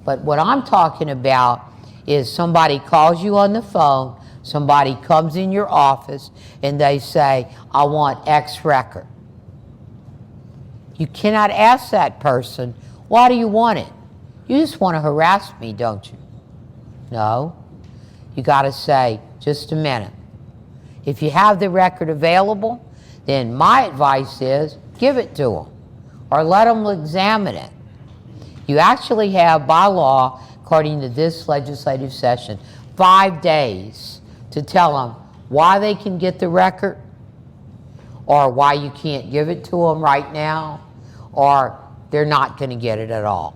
Speaker 1: But what I'm talking about is somebody calls you on the phone, somebody comes in your office, and they say, I want X record. You cannot ask that person, why do you want it? You just want to harass me, don't you? No. You got to say, just a minute. If you have the record available, then my advice is give it to them or let them examine it. You actually have, by law, according to this legislative session, 5 days to tell them why they can get the record or why you can't give it to them right now, or they're not going to get it at all.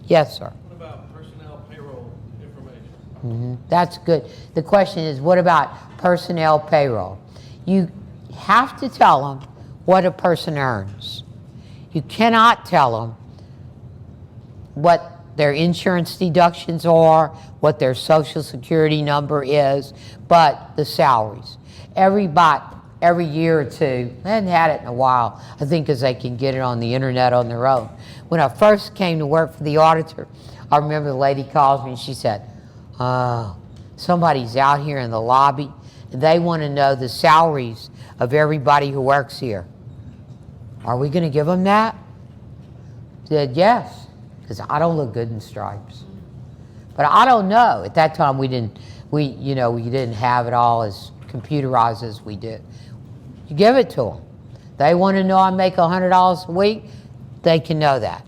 Speaker 1: Yes, sir.
Speaker 9: What about personnel payroll information?
Speaker 1: That's good. The question is, what about personnel payroll? You have to tell them what a person earns. You cannot tell them what their insurance deductions are, what their social security number is, but the salaries. Every year or two, I hadn't had it in a while, I think because they can get it on the internet on their own. When I first came to work for the auditor, I remember the lady calls me and she said, somebody's out here in the lobby and they want to know the salaries of everybody who works here. Are we going to give them that? I said, yes, because I don't look good in stripes. But I don't know. At that time, we didn't have it all as computerized as we did. You give it to them. They want to know I make $100 a week. They can know that.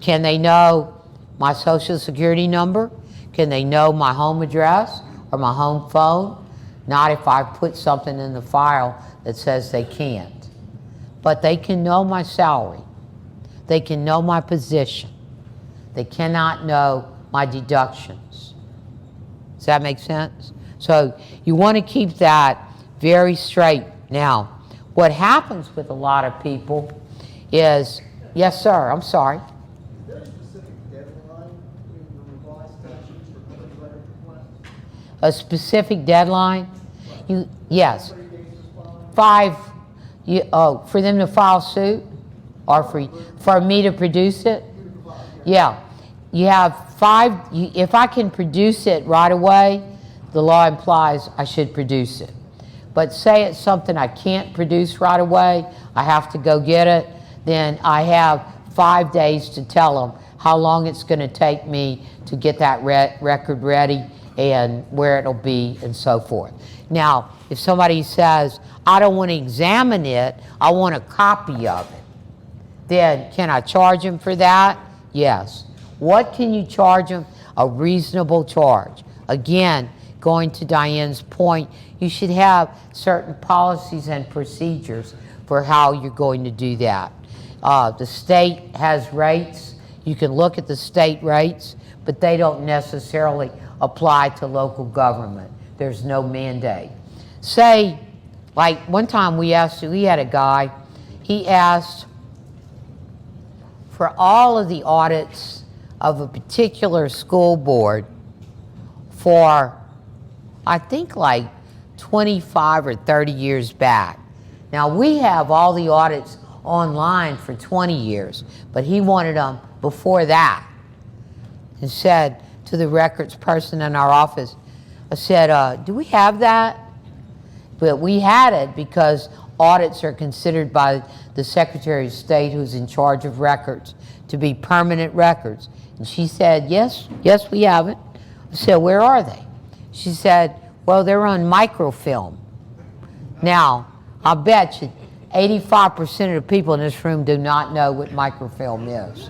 Speaker 1: Can they know my social security number? Can they know my home address or my home phone? Not if I put something in the file that says they can't. but they can know my salary. They can know my position. They cannot know my deductions. Does that make sense? So you want to keep that very straight. Now, what happens with a lot of people is, yes, sir, I'm sorry.
Speaker 10: Is there a specific deadline in the revised statutes for public record requests?
Speaker 1: A specific deadline? Yes.
Speaker 10: 30 days to file?
Speaker 1: 5, for them to file suit or for me to produce it? Yeah. You have 5, if I can produce it right away, the law implies I should produce it. But say it's something I can't produce right away, I have to go get it, then I have 5 days to tell them how long it's going to take me to get that record ready and where it'll be and so forth. Now, if somebody says, I don't want to examine it, I want a copy of it, then can I charge them for that? Yes. What can you charge them? A reasonable charge. Again, going to Diane's point, you should have certain policies and procedures for how you're going to do that. The state has rates. You can look at the state rates, but they don't necessarily apply to local government. There's no mandate. Say, like one time we had a guy, he asked for all of the audits of a particular school board for, I think, like 25 or 30 years back. Now, we have all the audits online for 20 years, but he wanted them before that. And said to the records person in our office, I said, do we have that? But we had it because audits are considered by the Secretary of State, who's in charge of records, to be permanent records. And she said, yes, we have it. I said, where are they? She said, well, they're on microfilm. Now, I bet you 85% of the people in this room do not know what microfilm is.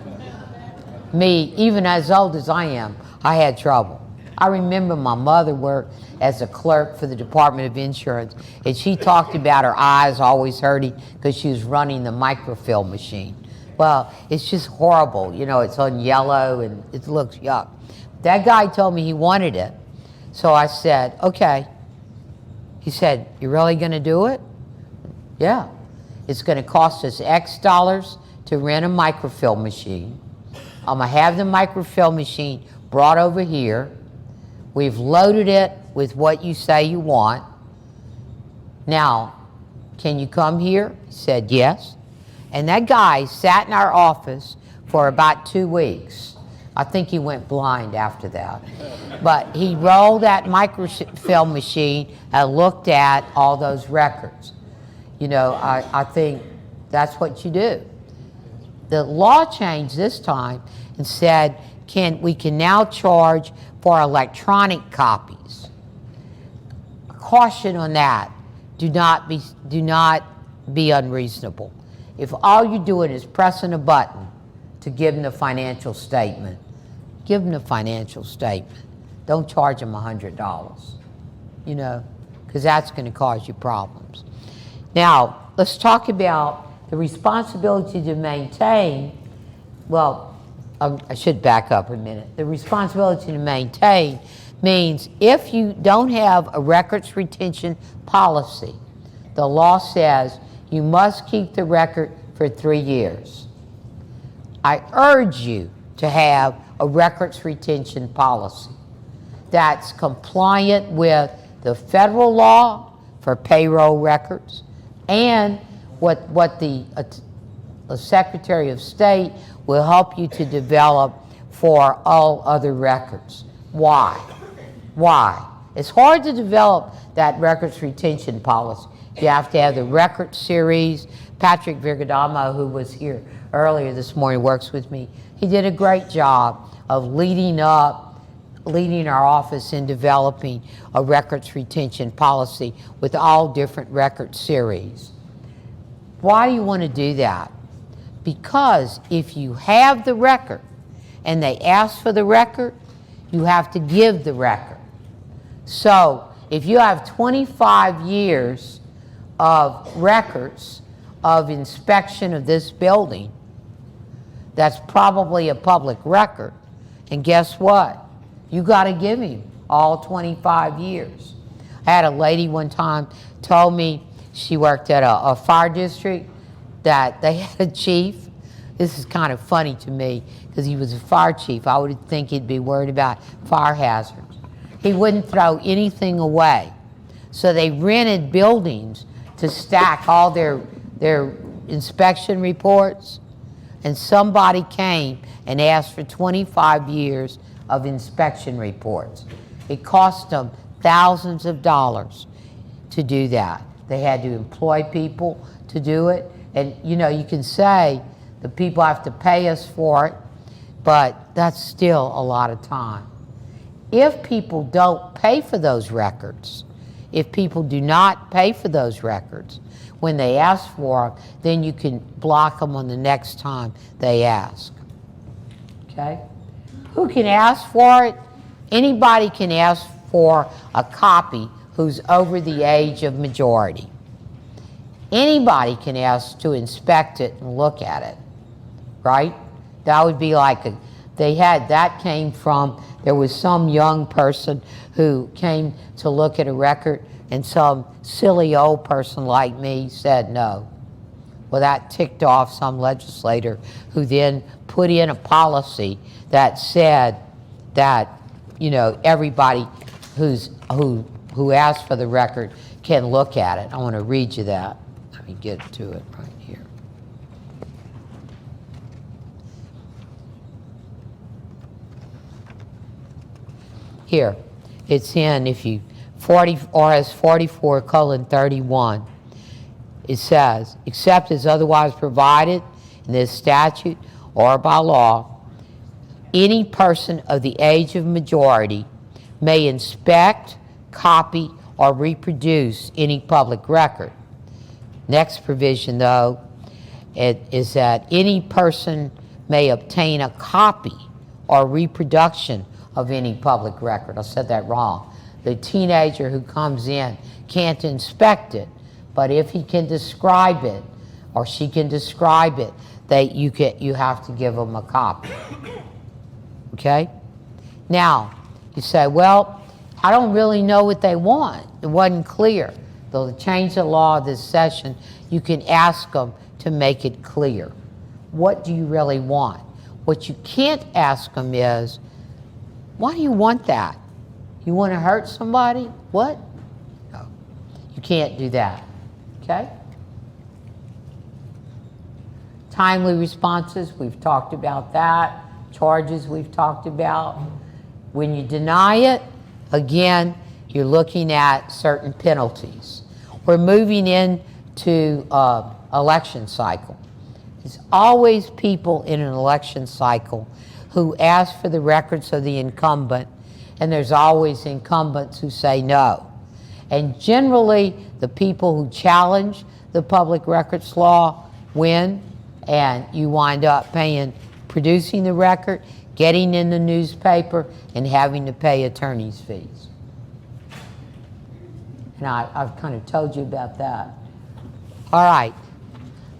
Speaker 1: Me, even as old as I am, I had trouble. I remember my mother worked as a clerk for the Department of Insurance, and she talked about her eyes always hurting because she was running the microfilm machine. Well, it's just horrible. You know, it's on yellow and it looks yuck. That guy told me he wanted it. So I said, okay. He said, you really going to do it? Yeah. It's going to cost us X dollars to rent a microfilm machine. I'm going to have the microfilm machine brought over here. We've loaded it with what you say you want. Now, can you come here? He said, yes. And that guy sat in our office for about 2 weeks. I think he went blind after that. But he rolled that microfilm machine and looked at all those records. You know, I think that's what you do. The law changed this time and said we can now charge for electronic copies. Caution on that. Do not be unreasonable. If all you're doing is pressing a button to give them the financial statement, give them the financial statement. Don't charge them $100, you know, because that's going to cause you problems. Now, let's talk about the responsibility to maintain. Well, I should back up a minute. The responsibility to maintain means if you don't have a records retention policy, the law says you must keep the record for 3 years. I urge you to have a records retention policy that's compliant with the federal law for payroll records and what the Secretary of State will help you to develop for all other records. Why? Why? It's hard to develop that records retention policy. You have to have the record series. Patrick Virgadamo, who was here earlier this morning, works with me. He did a great job of leading our office in developing a records retention policy with all different record series. Why do you want to do that? Because if you have the record and they ask for the record, you have to give the record. So if you have 25 years of records of inspection of this building that's probably a public record. And guess what? You got to give him all 25 years. I had a lady one time told me she worked at a fire district that they had a chief. This is kind of funny to me because he was a fire chief. I would think he'd be worried about fire hazards. He wouldn't throw anything away. So they rented buildings to stack all their inspection reports. And somebody came and asked for 25 years of inspection reports. It cost them thousands of dollars to do that. They had to employ people to do it. And you know, you can say the people have to pay us for it, but that's still a lot of time. If people don't pay for those records, if people do not pay for those records when they ask for them, then you can block them on the next time they ask. Okay? Who can ask for it? Anybody can ask for a copy who's over the age of majority. Anybody can ask to inspect it and look at it, right? That would be like that came from, there was some young person who came to look at a record and some silly old person like me said no. Well, that ticked off some legislator who then put in a policy that said that, you know, everybody who asked for the record can look at it. I want to read you that. Let me get to it right here. Here, it's in, if you, RS 44:31, it says, except as otherwise provided in this statute or by law, any person of the age of majority may inspect, copy, or reproduce any public record. Next provision, though, it is that any person may obtain a copy or reproduction of any public record. I said that wrong. The teenager who comes in can't inspect it, but if he can describe it or she can describe it, you have to give them a copy. Okay? Now, you say, well, I don't really know what they want. It wasn't clear. Though to change the law this session, you can ask them to make it clear. What do you really want? What you can't ask them is, why do you want that? You want to hurt somebody? What? No, you can't do that. Okay? Timely responses, we've talked about that. Charges, we've talked about. When you deny it, again, you're looking at certain penalties. We're moving into election cycle. There's always people in an election cycle who ask for the records of the incumbent, and there's always incumbents who say no. And generally, the people who challenge the public records law win, and you wind up producing the record, getting in the newspaper, and having to pay attorney's fees. And I've kind of told you about that. All right,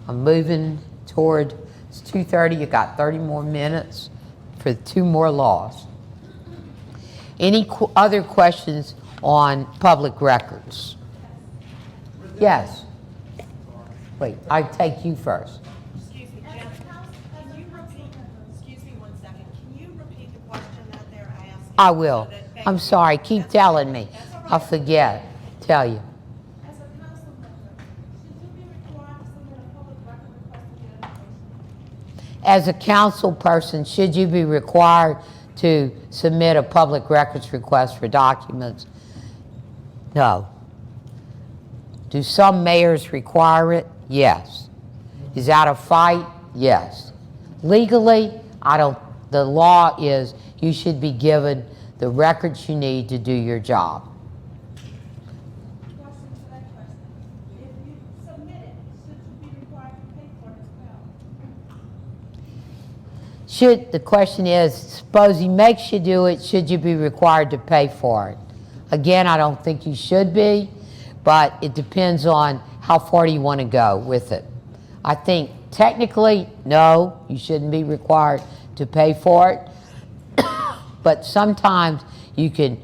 Speaker 1: I'm moving toward, it's 2:30, you got 30 more minutes for 2 more laws. Any other questions on public records? Yes. Wait, I take you first.
Speaker 11: Excuse me, Jen, can you repeat, excuse me one second, can you repeat the question that they're asking?
Speaker 1: I will.
Speaker 11: So that
Speaker 1: I'm sorry, keep telling me.
Speaker 11: That's all right.
Speaker 1: I'll forget. Tell you.
Speaker 11: As a council member, should you be required to submit a public record request to get information?
Speaker 1: As a council person, should you be required to submit a public records request for documents? No. Do some mayors require it? Yes. Is that a fight? Yes. Legally, the law is you should be given the records you need to do your job.
Speaker 11: Question to that question. If you submit it, should you be required to pay for it as well?
Speaker 1: The question is, suppose he makes you do it, should you be required to pay for it? Again, I don't think you should be, but it depends on how far you want to go with it. I think technically, no, you shouldn't be required to pay for it. But sometimes you can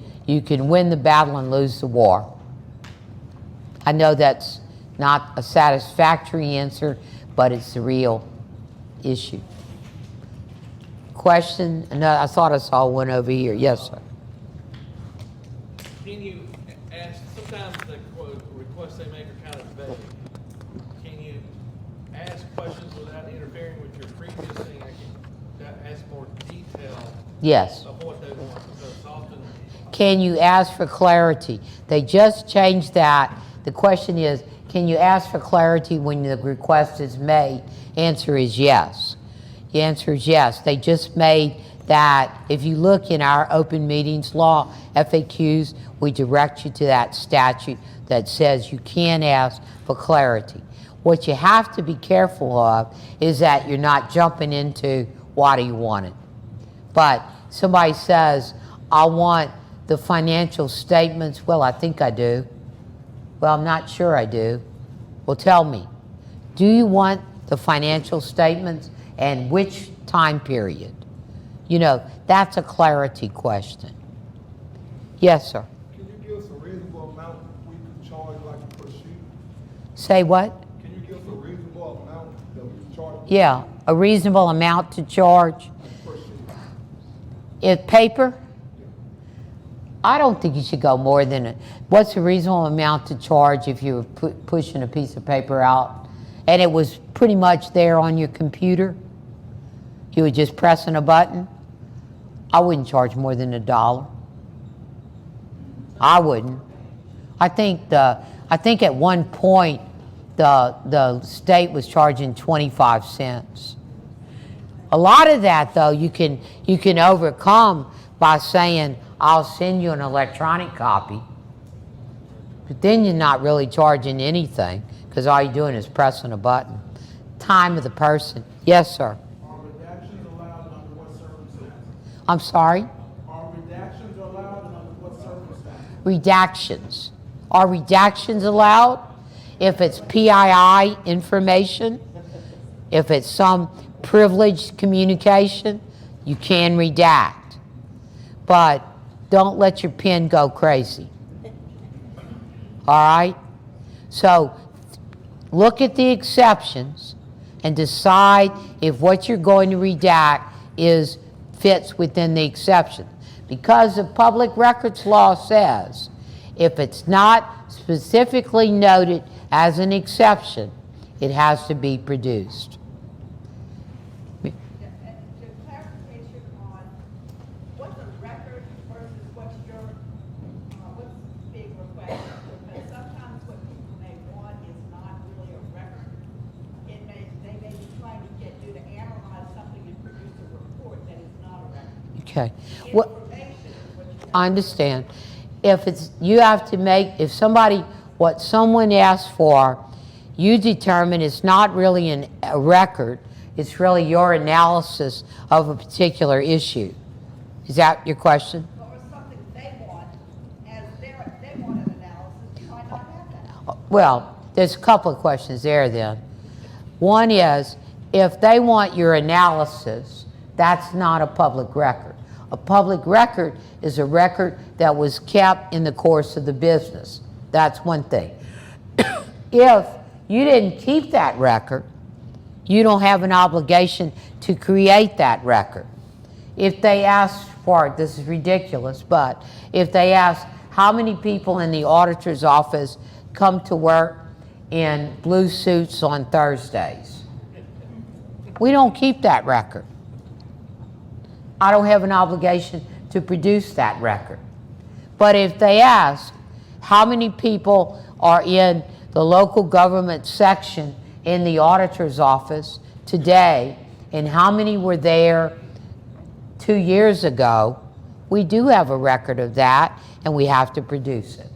Speaker 1: win the battle and lose the war. I know that's not a satisfactory answer, but it's the real issue. Question? No, I thought I saw one over here. Yes, sir.
Speaker 9: Can you ask, sometimes the requests they make are kind of vague. Can you ask questions without interfering with your previous thing? I can ask more detail
Speaker 1: Yes.
Speaker 9: of what they want, because often,
Speaker 1: Can you ask for clarity? They just changed that. The question is, can you ask for clarity when the request is made? Answer is yes. The answer is yes. They just made that, if you look in our open meetings law, FAQs, we direct you to that statute that says you can ask for clarity. What you have to be careful of is that you're not jumping into why do you want it. But somebody says, I want the financial statements. Well, I think I do. Well, I'm not sure I do. Well, tell me, do you want the financial statements and which time period? You know, that's a clarity question. Yes, sir.
Speaker 2: Can you give us a reasonable amount we can charge like per sheet?
Speaker 1: Say what?
Speaker 2: Can you give us a reasonable amount that we can charge?
Speaker 1: Yeah, a reasonable amount to charge.
Speaker 2: Like per sheet?
Speaker 1: If paper, I don't think you should go more than it. What's a reasonable amount to charge if you were pushing a piece of paper out and it was pretty much there on your computer? You were just pressing a button? I wouldn't charge more than $1. I wouldn't. I think at one point the state was charging 25 cents. A lot of that though you can overcome by saying, I'll send you an electronic copy. But then you're not really charging anything because all you're doing is pressing a button. Time of the person. Yes, sir.
Speaker 2: Are redactions allowed and under what circumstances?
Speaker 1: I'm sorry?
Speaker 2: Are redactions allowed and under what circumstances?
Speaker 1: Redactions. Are redactions allowed? If it's PII information, if it's some privileged communication, you can redact. But don't let your pen go crazy. All right? So look at the exceptions and decide if what you're going to redact fits within the exception. Because the public records law says if it's not specifically noted as an exception, it has to be produced.
Speaker 11: To clarification on what's a record versus what's being requested. Because sometimes what people may want is not really a record. They may be trying to get you to analyze something and produce a report that is not a record.
Speaker 1: Okay.
Speaker 11: Information is what you
Speaker 1: I understand. What someone asks for, you determine it's not really a record, it's really your analysis of a particular issue. Is that your question?
Speaker 11: or something they want, as they want an analysis, you might not have that.
Speaker 1: Well, there's a couple of questions there then. One is, if they want your analysis, that's not a public record. A public record is a record that was kept in the course of the business. That's one thing. If you didn't keep that record, you don't have an obligation to create that record. If they ask for it, this is ridiculous, but if they ask how many people in the auditor's office come to work in blue suits on Thursdays, we don't keep that record. I don't have an obligation to produce that record. But if they ask how many people are in the local government section in the auditor's office today and how many were there 2 years ago, we do have a record of that and we have to produce it.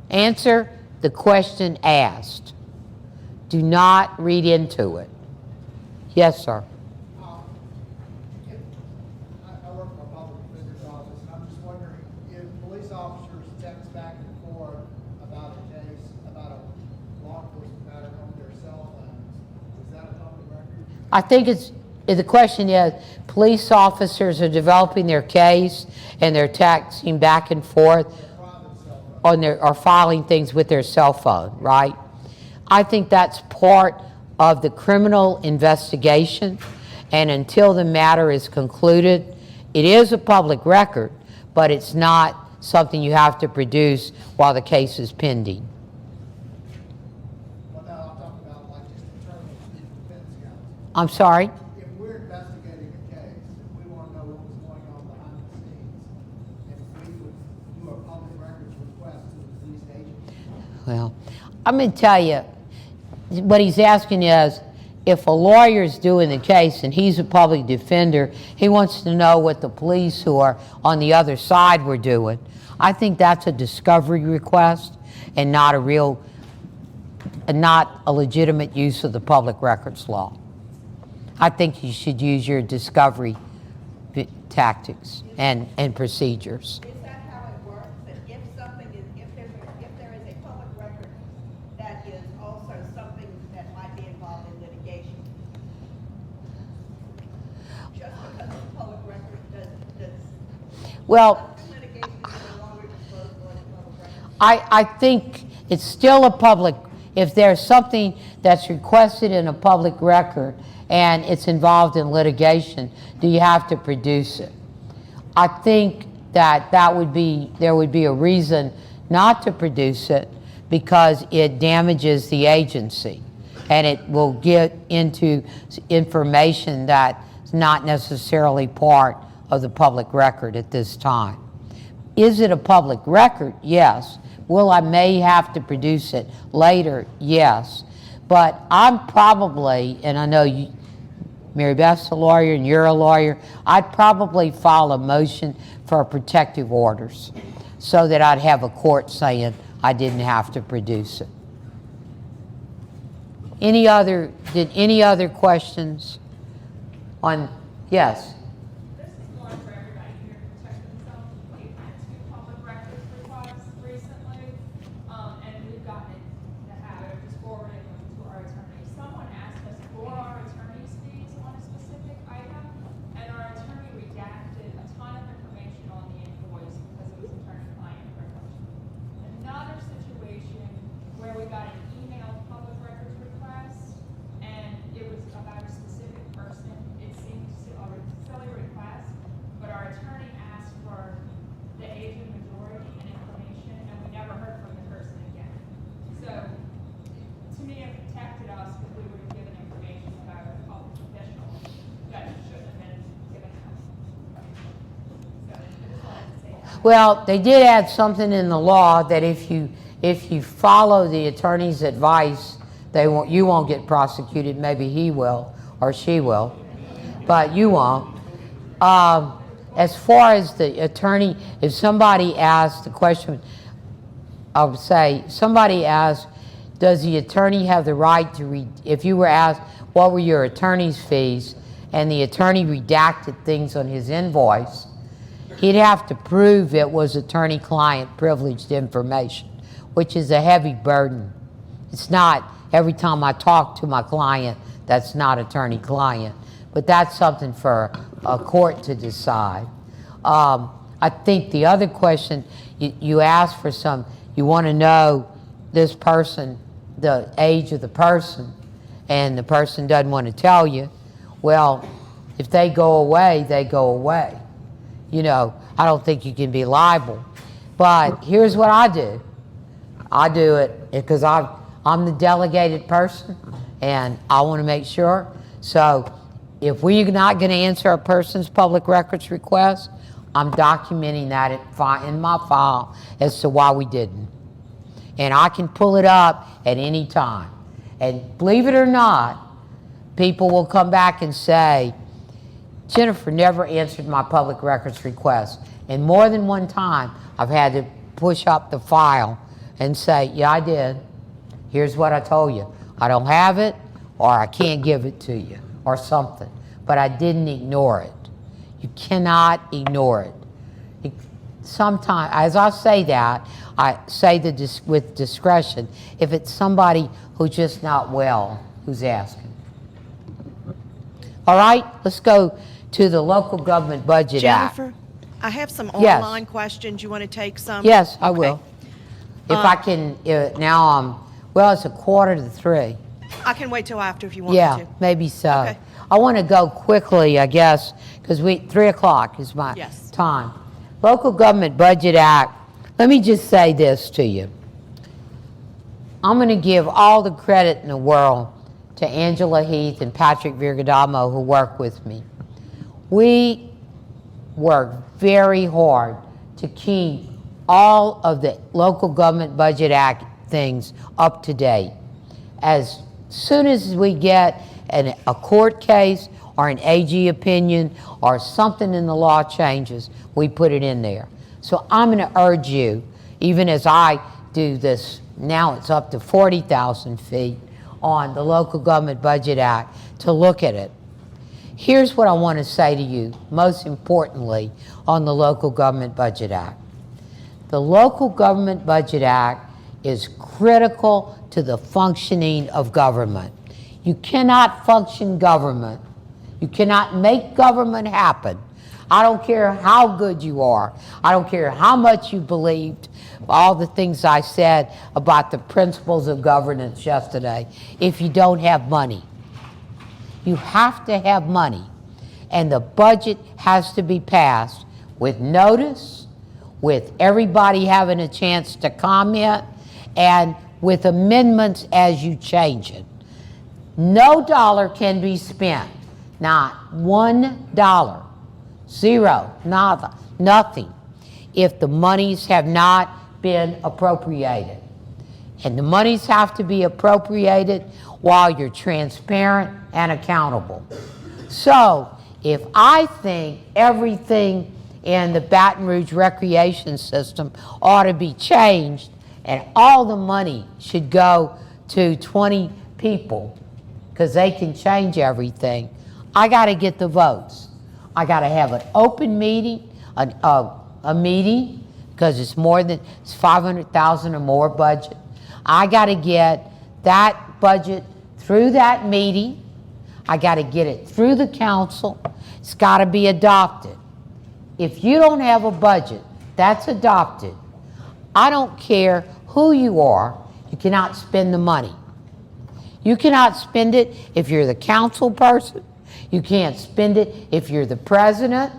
Speaker 1: Answer the question asked. Do not read into it. Yes, sir.
Speaker 10: I work for a public defender's office, and I'm just wondering if police officers text back and forth about a case, about a law enforcement
Speaker 1: I think the question is, police officers are developing their case and they're texting back and forth on or filing things with their cell phone, right? I think that's part of the criminal investigation, and until the matter is concluded, it is a public record, but it's not something you have to produce while the case is pending.
Speaker 10: Well, now I'm talking about like just internal defense counsel.
Speaker 1: I'm sorry?
Speaker 10: If we're investigating a case, if we want to know what was going on behind the scenes, if we would do a public records request to the police agent.
Speaker 1: Well, I'm going to tell you, what he's asking is, if a lawyer's doing the case and he's a public defender, he wants to know what the police who are on the other side were doing. I think that's a discovery request and not a legitimate use of the public records law. I think you should use your discovery tactics and procedures.
Speaker 11: Is that how it works? That if something is, if there is a public record, that is also something that might be involved in litigation? Just because it's a public record does
Speaker 1: Well,
Speaker 11: litigation is no longer disclosed on a public record?
Speaker 1: I think it's still a public, if there's something that's requested in a public record and it's involved in litigation, do you have to produce it? I think there would be a reason not to produce it because it damages the agency and it will get into information that's not necessarily part of the public record at this time. Is it a public record? Yes. Will I may have to produce it later? Yes. But I'm probably, and I know you, Mary Beth's a lawyer and you're a lawyer, I'd probably file a motion for protective orders so that I'd have a court saying I didn't have to produce it. Any other questions on, yes?
Speaker 12: This is one for everybody here to protect themselves. We've had 2 public records requests recently, and we've gotten in the habit of just forwarding them to our attorney. Someone asked us for our attorney's fees on a specific item, and our attorney redacted a ton of information on the invoice because it was attorney-client privilege. Another situation where we got an emailed public records request, and it was about a specific person. It seemed a silly request, but our attorney asked for the age of majority and information, and we never heard from the person again. So, to me, it protected us because we were given information about a public official that shouldn't have been given us. So, I just wanted to say that.
Speaker 1: Well, they did add something in the law that if you follow the attorney's advice, you won't get prosecuted. Maybe he will or she will, but you won't. As far as the attorney, if somebody asks the question, I would say, somebody asked, does the attorney have the right to if you were asked, what were your attorney's fees, and the attorney redacted things on his invoice, he'd have to prove it was attorney-client privileged information, which is a heavy burden. It's not every time I talk to my client, that's not attorney-client, but that's something for a court to decide. I think the other question, you asked for you want to know this person, the age of the person, and the person doesn't want to tell you. Well, if they go away, they go away. You know, I don't think you can be liable. But here's what I do. I do it because I'm the delegated person, and I want to make sure. So if we're not going to answer a person's public records request, I'm documenting that in my file as to why we didn't. And I can pull it up at any time. And believe it or not, people will come back and say, Jenifer never answered my public records request. And more than one time, I've had to push up the file and say, yeah, I did. Here's what I told you. I don't have it, or I can't give it to you, or something. But I didn't ignore it. You cannot ignore it. Sometimes, as I say that, I say with discretion, if it's somebody who's just not well, who's asking. All right, let's go to the Local Government Budget Act.
Speaker 13: Jennifer, I have some
Speaker 1: Yes.
Speaker 13: online questions. You want to take some?
Speaker 1: Yes, I
Speaker 13: Okay.
Speaker 1: will. If I can, now, well, it's 2:45.
Speaker 13: I can wait till after if you want me
Speaker 1: Yeah,
Speaker 13: to.
Speaker 1: maybe so.
Speaker 13: Okay.
Speaker 1: I want to go quickly, I guess, because 3 o'clock is my
Speaker 13: Yes.
Speaker 1: time. Local Government Budget Act, let me just say this to you. I'm going to give all the credit in the world to Angela Heath and Patrick Virgadamo who work with me. We work very hard to keep all of the Local Government Budget Act things up to date. As soon as we get a court case or an AG opinion or something in the law changes, we put it in there. So I'm going to urge you, even as I do this, now it's up to 40,000 feet on the Local Government Budget Act, to look at it. Here's what I want to say to you, most importantly, on the Local Government Budget Act. The Local Government Budget Act is critical to the functioning of government. You cannot function government. You cannot make government happen. I don't care how good you are. I don't care how much you believed all the things I said about the principles of governance yesterday. If you don't have money, you have to have money. And the budget has to be passed with notice, with everybody having a chance to comment, and with amendments as you change it. No dollar can be spent, not $1, zero, nada, nothing, if the monies have not been appropriated. And the monies have to be appropriated while you're transparent and accountable. So if I think everything in the Baton Rouge recreation system ought to be changed and all the money should go to 20 people because they can change everything, I got to get the votes. I got to have an open meeting, a meeting, because it's more than it's 500,000 or more budget. I got to get that budget through that meeting. I got to get it through the council. It's got to be adopted. If you don't have a budget that's adopted, I don't care who you are, you cannot spend the money. You cannot spend it if you're the council person. You can't spend it if you're the president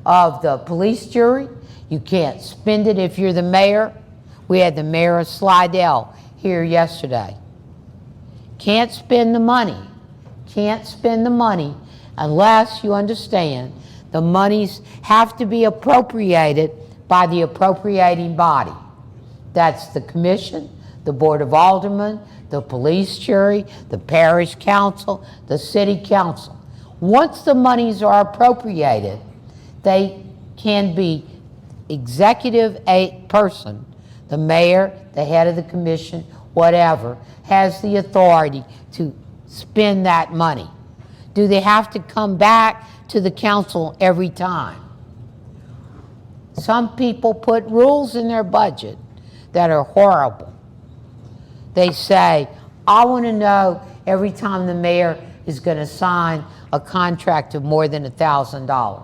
Speaker 1: of the police jury. You can't spend it if you're the mayor. We had the mayor of Slidell here yesterday. Can't spend the money. Can't spend the money unless you understand the monies have to be appropriated by the appropriating body. That's the commission, the board of aldermen, the police jury, the parish council, the city council. Once the monies are appropriated, they can be executive person, the mayor, the head of the commission, whatever, has the authority to spend that money. Do they have to come back to the council every time? Some people put rules in their budget that are horrible. They say, I want to know every time the mayor is going to sign a contract of more than $1,000.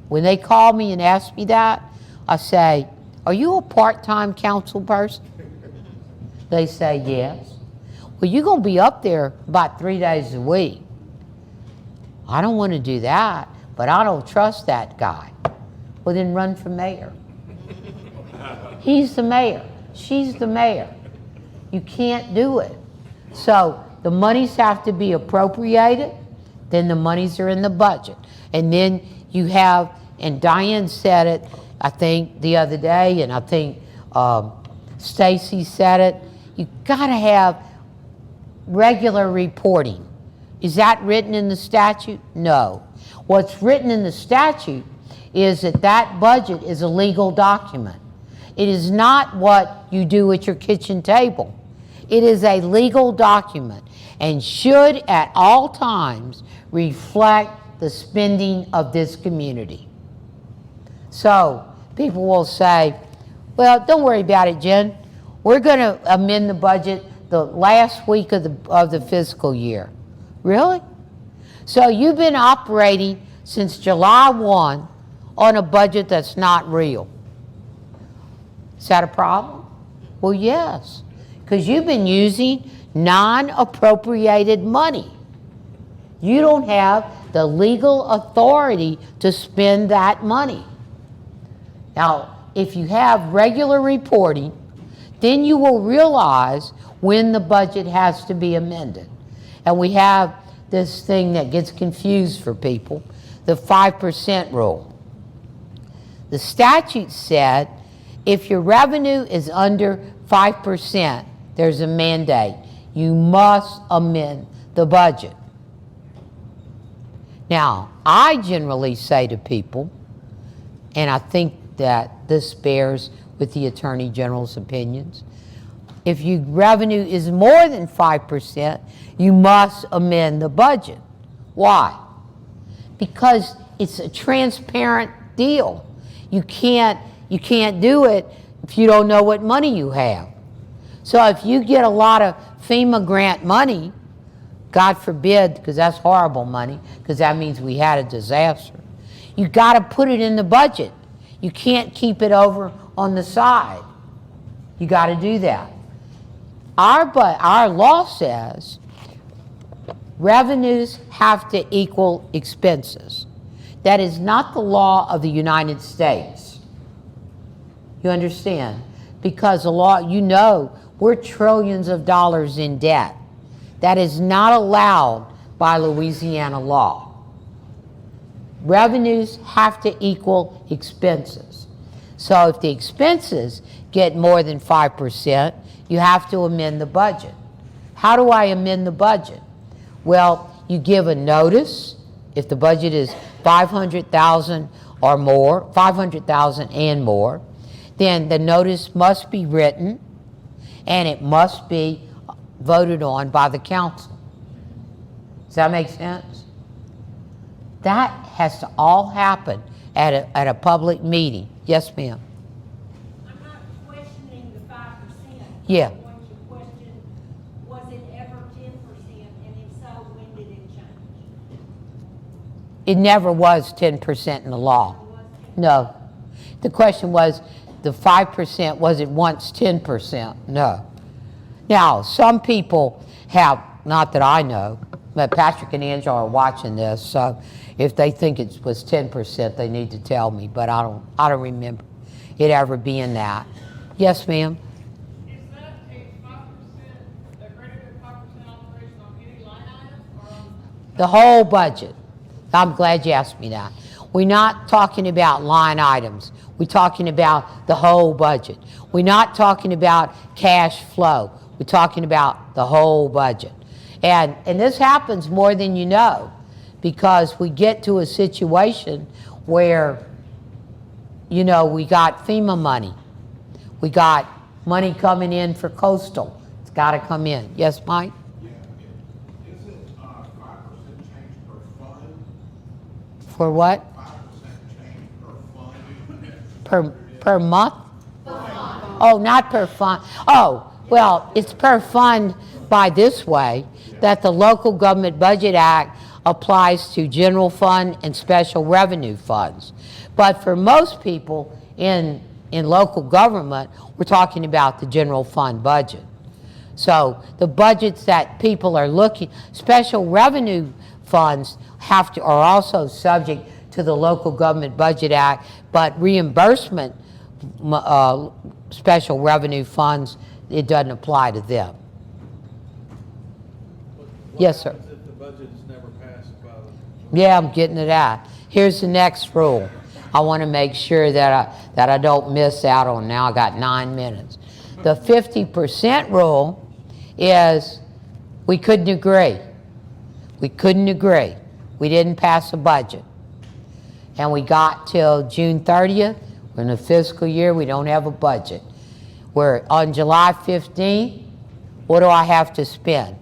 Speaker 1: When they call me and ask me that, I say, are you a part-time council person? They say, yes. Well, you're going to be up there about 3 days a week. I don't want to do that, but I don't trust that guy. Well, then run for mayor. He's the mayor. She's the mayor. You can't do it. So the monies have to be appropriated, then the monies are in the budget. And then you have, and Diane said it, I think, the other day, and I think Stacy said it, you gotta have regular reporting. Is that written in the statute? No. What's written in the statute is that that budget is a legal document. It is not what you do at your kitchen table. It is a legal document and should at all times reflect the spending of this community. So people will say, well, don't worry about it, Jen. We're going to amend the budget the last week of the fiscal year. Really? So you've been operating since July 1 on a budget that's not real. Is that a problem? Well, yes, because you've been using non-appropriated money. You don't have the legal authority to spend that money. Now, if you have regular reporting, then you will realize when the budget has to be amended. And we have this thing that gets confused for people, the 5% rule. The statute said if your revenue is under 5%, there's a mandate. You must amend the budget. Now, I generally say to people, and I think that this bears with the Attorney General's opinions, if your revenue is more than 5%, you must amend the budget. Why? Because it's a transparent deal. You can't do it if you don't know what money you have. So if you get a lot of FEMA grant money, God forbid, because that's horrible money, because that means we had a disaster, you got to put it in the budget. You can't keep it over on the side. You got to do that. Our law says revenues have to equal expenses. That is not the law of the United States. You understand? Because the law, you know, we're trillions of dollars in debt. That is not allowed by Louisiana law. Revenues have to equal expenses. So if the expenses get more than 5%, you have to amend the budget. How do I amend the budget? Well, you give a notice. If the budget is $500,000 or more, $500,000 and more, then the notice must be written and it must be voted on by the council. Does that make sense? That has to all happen at a public meeting. Yes, ma'am.
Speaker 4: I'm not questioning the 5%.
Speaker 1: Yeah.
Speaker 4: I'm going to question, was it ever 10%, and if so, when did it change?
Speaker 1: It never was 10% in the law. No. The question was, the 5%, was it once 10%? No. Now, some people have, not that I know, but Patrick and Angela are watching this, so if they think it was 10%, they need to tell me, but I don't remember it ever being that. Yes, ma'am?
Speaker 12: Is that a 5%, a greater than 5% operation on any line item or on?
Speaker 1: The whole budget. I'm glad you asked me that. We're not talking about line items. We're talking about the whole budget. We're not talking about cash flow. We're talking about the whole budget. And this happens more than you know, because we get to a situation where, you know, we got FEMA money. We got money coming in for coastal. It's got to come in. Yes, Mike?
Speaker 2: Yeah, is it 5% change per fund?
Speaker 1: For what?
Speaker 2: 5% change per fund?
Speaker 1: Per month? Oh, not per fund. Oh, well, it's per fund by this way, that the Local Government Budget Act applies to general fund and special revenue funds. But for most people in local government, we're talking about the general fund budget. So the budgets that people are looking, special revenue funds are also subject to the Local Government Budget Act, but reimbursement special revenue funds, it doesn't apply to them. Yes, sir.
Speaker 9: What happens if the budget is never passed by the?
Speaker 1: Yeah, I'm getting to that. Here's the next rule. I want to make sure that I don't miss out on. Now I got 9 minutes. The 50% rule is we couldn't agree. We couldn't agree. We didn't pass a budget. And we got till June 30th. We're in the fiscal year. We don't have a budget. We're on July 15th. What do I have to spend?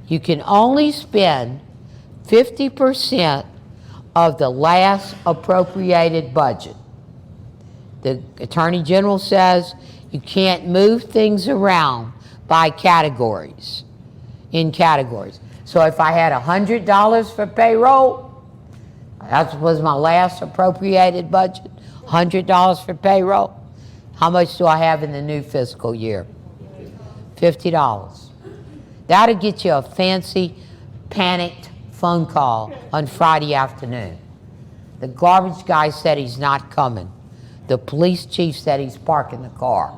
Speaker 1: You can only spend 50% of the last appropriated budget. The Attorney General says you can't move things around by categories, in categories. So if I had $100 for payroll, that was my last appropriated budget, $100 for payroll. How much do I have in the new fiscal year? $50. That'll get you a fancy, panicked phone call on Friday afternoon. The garbage guy said he's not coming. The police chief said he's parking the car.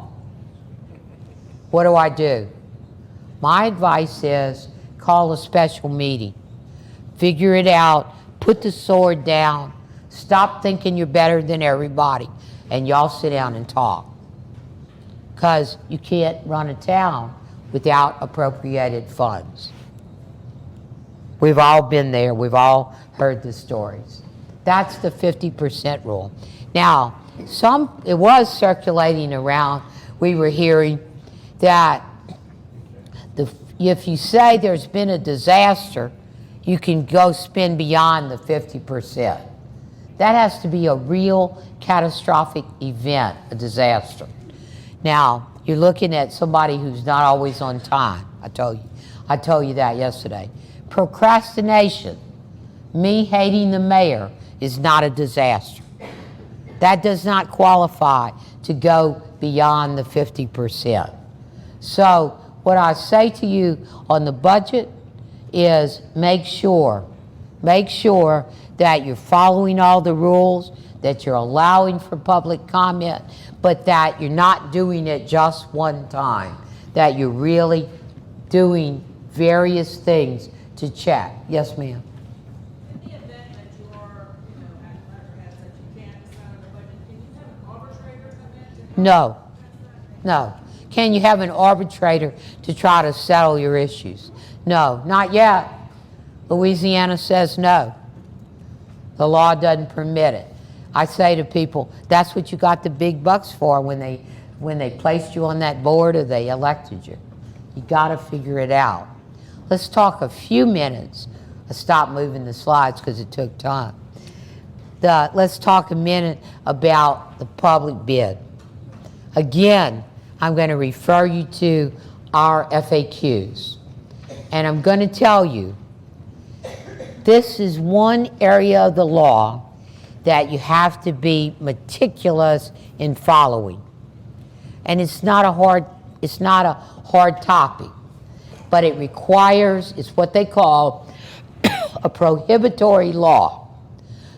Speaker 1: What do? My advice is call a special meeting. Figure it out. Put the sword down. Stop thinking you're better than everybody. And y'all sit down and talk. Because you can't run a town without appropriated funds. We've all been there. We've all heard the stories. That's the 50% rule. Now, it was circulating around. We were hearing that if you say there's been a disaster, you can go spend beyond the 50%. That has to be a real catastrophic event, a disaster. Now, you're looking at somebody who's not always on time. I told you that yesterday. Procrastination, me hating the mayor, is not a disaster. That does not qualify to go beyond the 50%. So what I say to you on the budget is make sure that you're following all the rules, that you're allowing for public comment, but that you're not doing it just one time, that you're really doing various things to check. Yes, ma'am.
Speaker 3: In the event that you are, at letterheads that you can't decide on the budget, can you have an arbitrator come in?
Speaker 1: No. Can you have an arbitrator to try to settle your issues? No, not yet. Louisiana says no. The law doesn't permit it. I say to people, that's what you got the big bucks for when they placed you on that board or they elected you. You got to figure it out. Let's talk a few minutes. I stopped moving the slides because it took time. Let's talk a minute about the public bid. Again, I'm going to refer you to our FAQs. And I'm going to tell you, this is one area of the law that you have to be meticulous in following. And it's not a hard topic, but it requires, it's what they call a prohibitory law.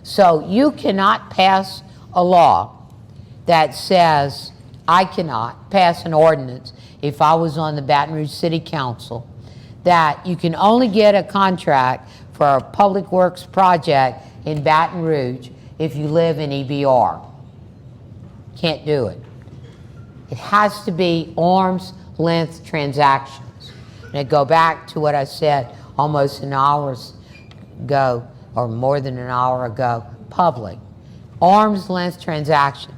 Speaker 1: So you cannot pass a law that says, I cannot pass an ordinance if I was on the Baton Rouge City Council, that you can only get a contract for a public works project in Baton Rouge if you live in EBR. Can't do it. It has to be arm's length transactions. And I go back to what I said almost an hour ago, or more than an hour ago, public. Arm's length transaction.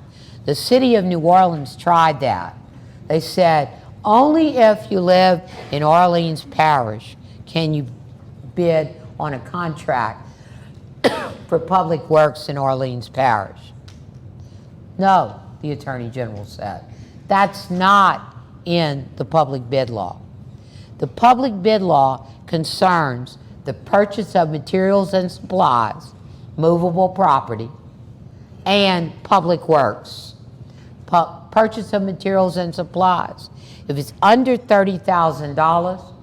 Speaker 1: The city of New Orleans tried that. They said, only if you live in Orleans Parish can you bid on a contract for public works in Orleans Parish. No, the Attorney General said. That's not in the public bid law. The public bid law concerns the purchase of materials and supplies, movable property, and public works. Purchase of materials and supplies. If it's under $30,000,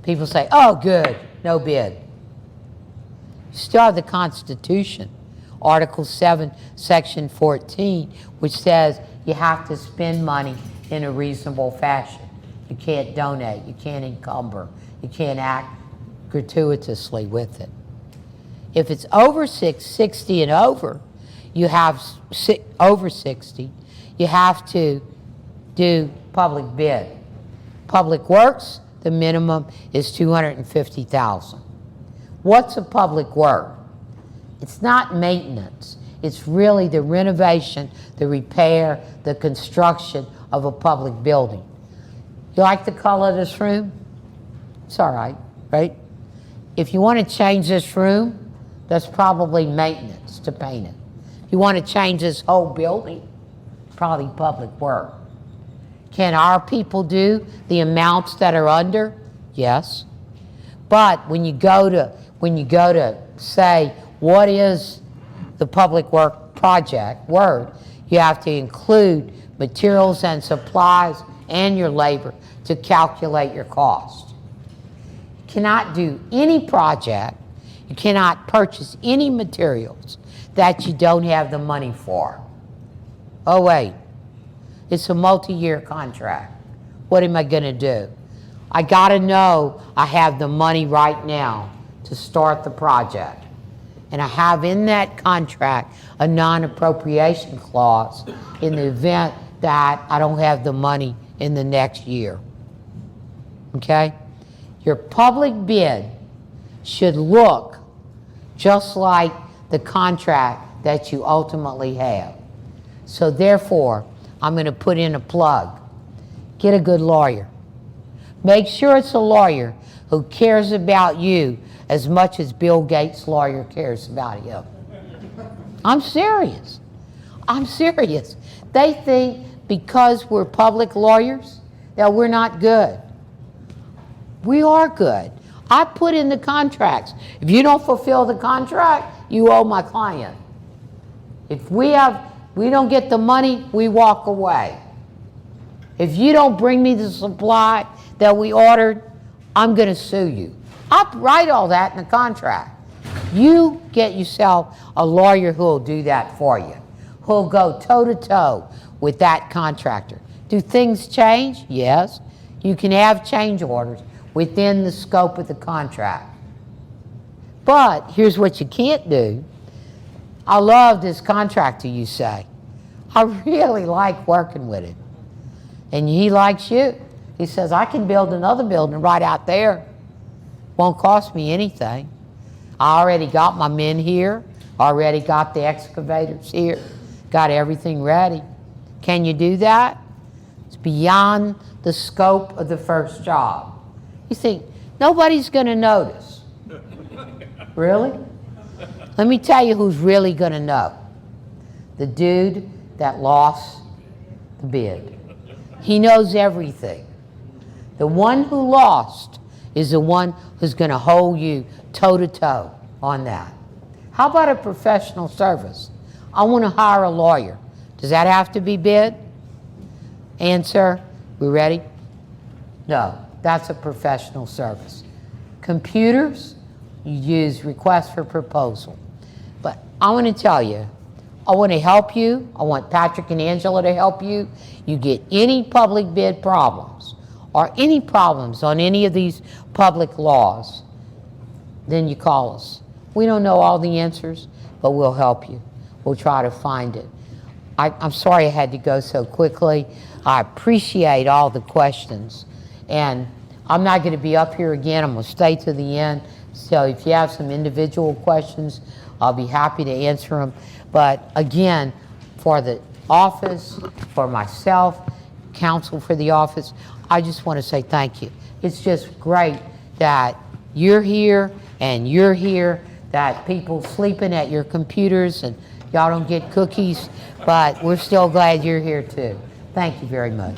Speaker 1: people say, oh, good, no bid. You still have the Constitution, Article 7, Section 14, which says you have to spend money in a reasonable fashion. You can't donate, you can't encumber, you can't act gratuitously with it. If it's over 60 and over, you have over 60, you have to do public bid. Public works, the minimum is $250,000. What's a public work? It's not maintenance. It's really the renovation, the repair, the construction of a public building. You like the color of this room? It's all right, right? If you want to change this room, that's probably maintenance to paint it. If you want to change this whole building, probably public work. Can our people do the amounts that are under? Yes. But when you go to say, what is the public work project word, you have to include materials and supplies and your labor to calculate your cost. You cannot do any project, you cannot purchase any materials that you don't have the money for. Oh wait, it's a multi-year contract. What am I gonna do? I gotta know I have the money right now to start the project. And I have in that contract a non-appropriation clause in the event that I don't have the money in the next year. Okay? Your public bid should look just like the contract that you ultimately have. So therefore, I'm going to put in a plug. Get a good lawyer. Make sure it's a lawyer who cares about you as much as Bill Gates' lawyer cares about him. I'm serious. I'm serious. They think because we're public lawyers that we're not good. We are good. I put in the contracts. If you don't fulfill the contract, you owe my client. If we don't get the money, we walk away. If you don't bring me the supply that we ordered, I'm going to sue you. I write all that in the contract. You get yourself a lawyer who will do that for you, who will go toe-to-toe with that contractor. Do things change? Yes. You can have change orders within the scope of the contract. But here's what you can't do. I love this contractor, you say. I really like working with him. And he likes you. He says, I can build another building right out there. Won't cost me anything. I already got my men here, already got the excavators here, got everything ready. Can you do that? It's beyond the scope of the first job. You think, nobody's going to notice. Really? Let me tell you who's really going to know. The dude that lost the bid. He knows everything. The one who lost is the one who's going to hold you toe-to-toe on that. How about a professional service? I want to hire a lawyer. Does that have to be bid? Answer, we ready? No, that's a professional service. Computers, you use request for proposal. But I want to tell you, I want to help you. I want Patrick and Angela to help you. You get any public bid problems or any problems on any of these public laws, then you call us. We don't know all the answers, but we'll help you. We'll try to find it. I'm sorry I had to go so quickly. I appreciate all the questions. And I'm not going to be up here again. I'm going to stay to the end. So if you have some individual questions, I'll be happy to answer them. But again, for the office, for myself, counsel for the office, I just want to say thank you. It's just great that you're here and you're here, that people sleeping at your computers and y'all don't get cookies, but we're still glad you're here too. Thank you very much.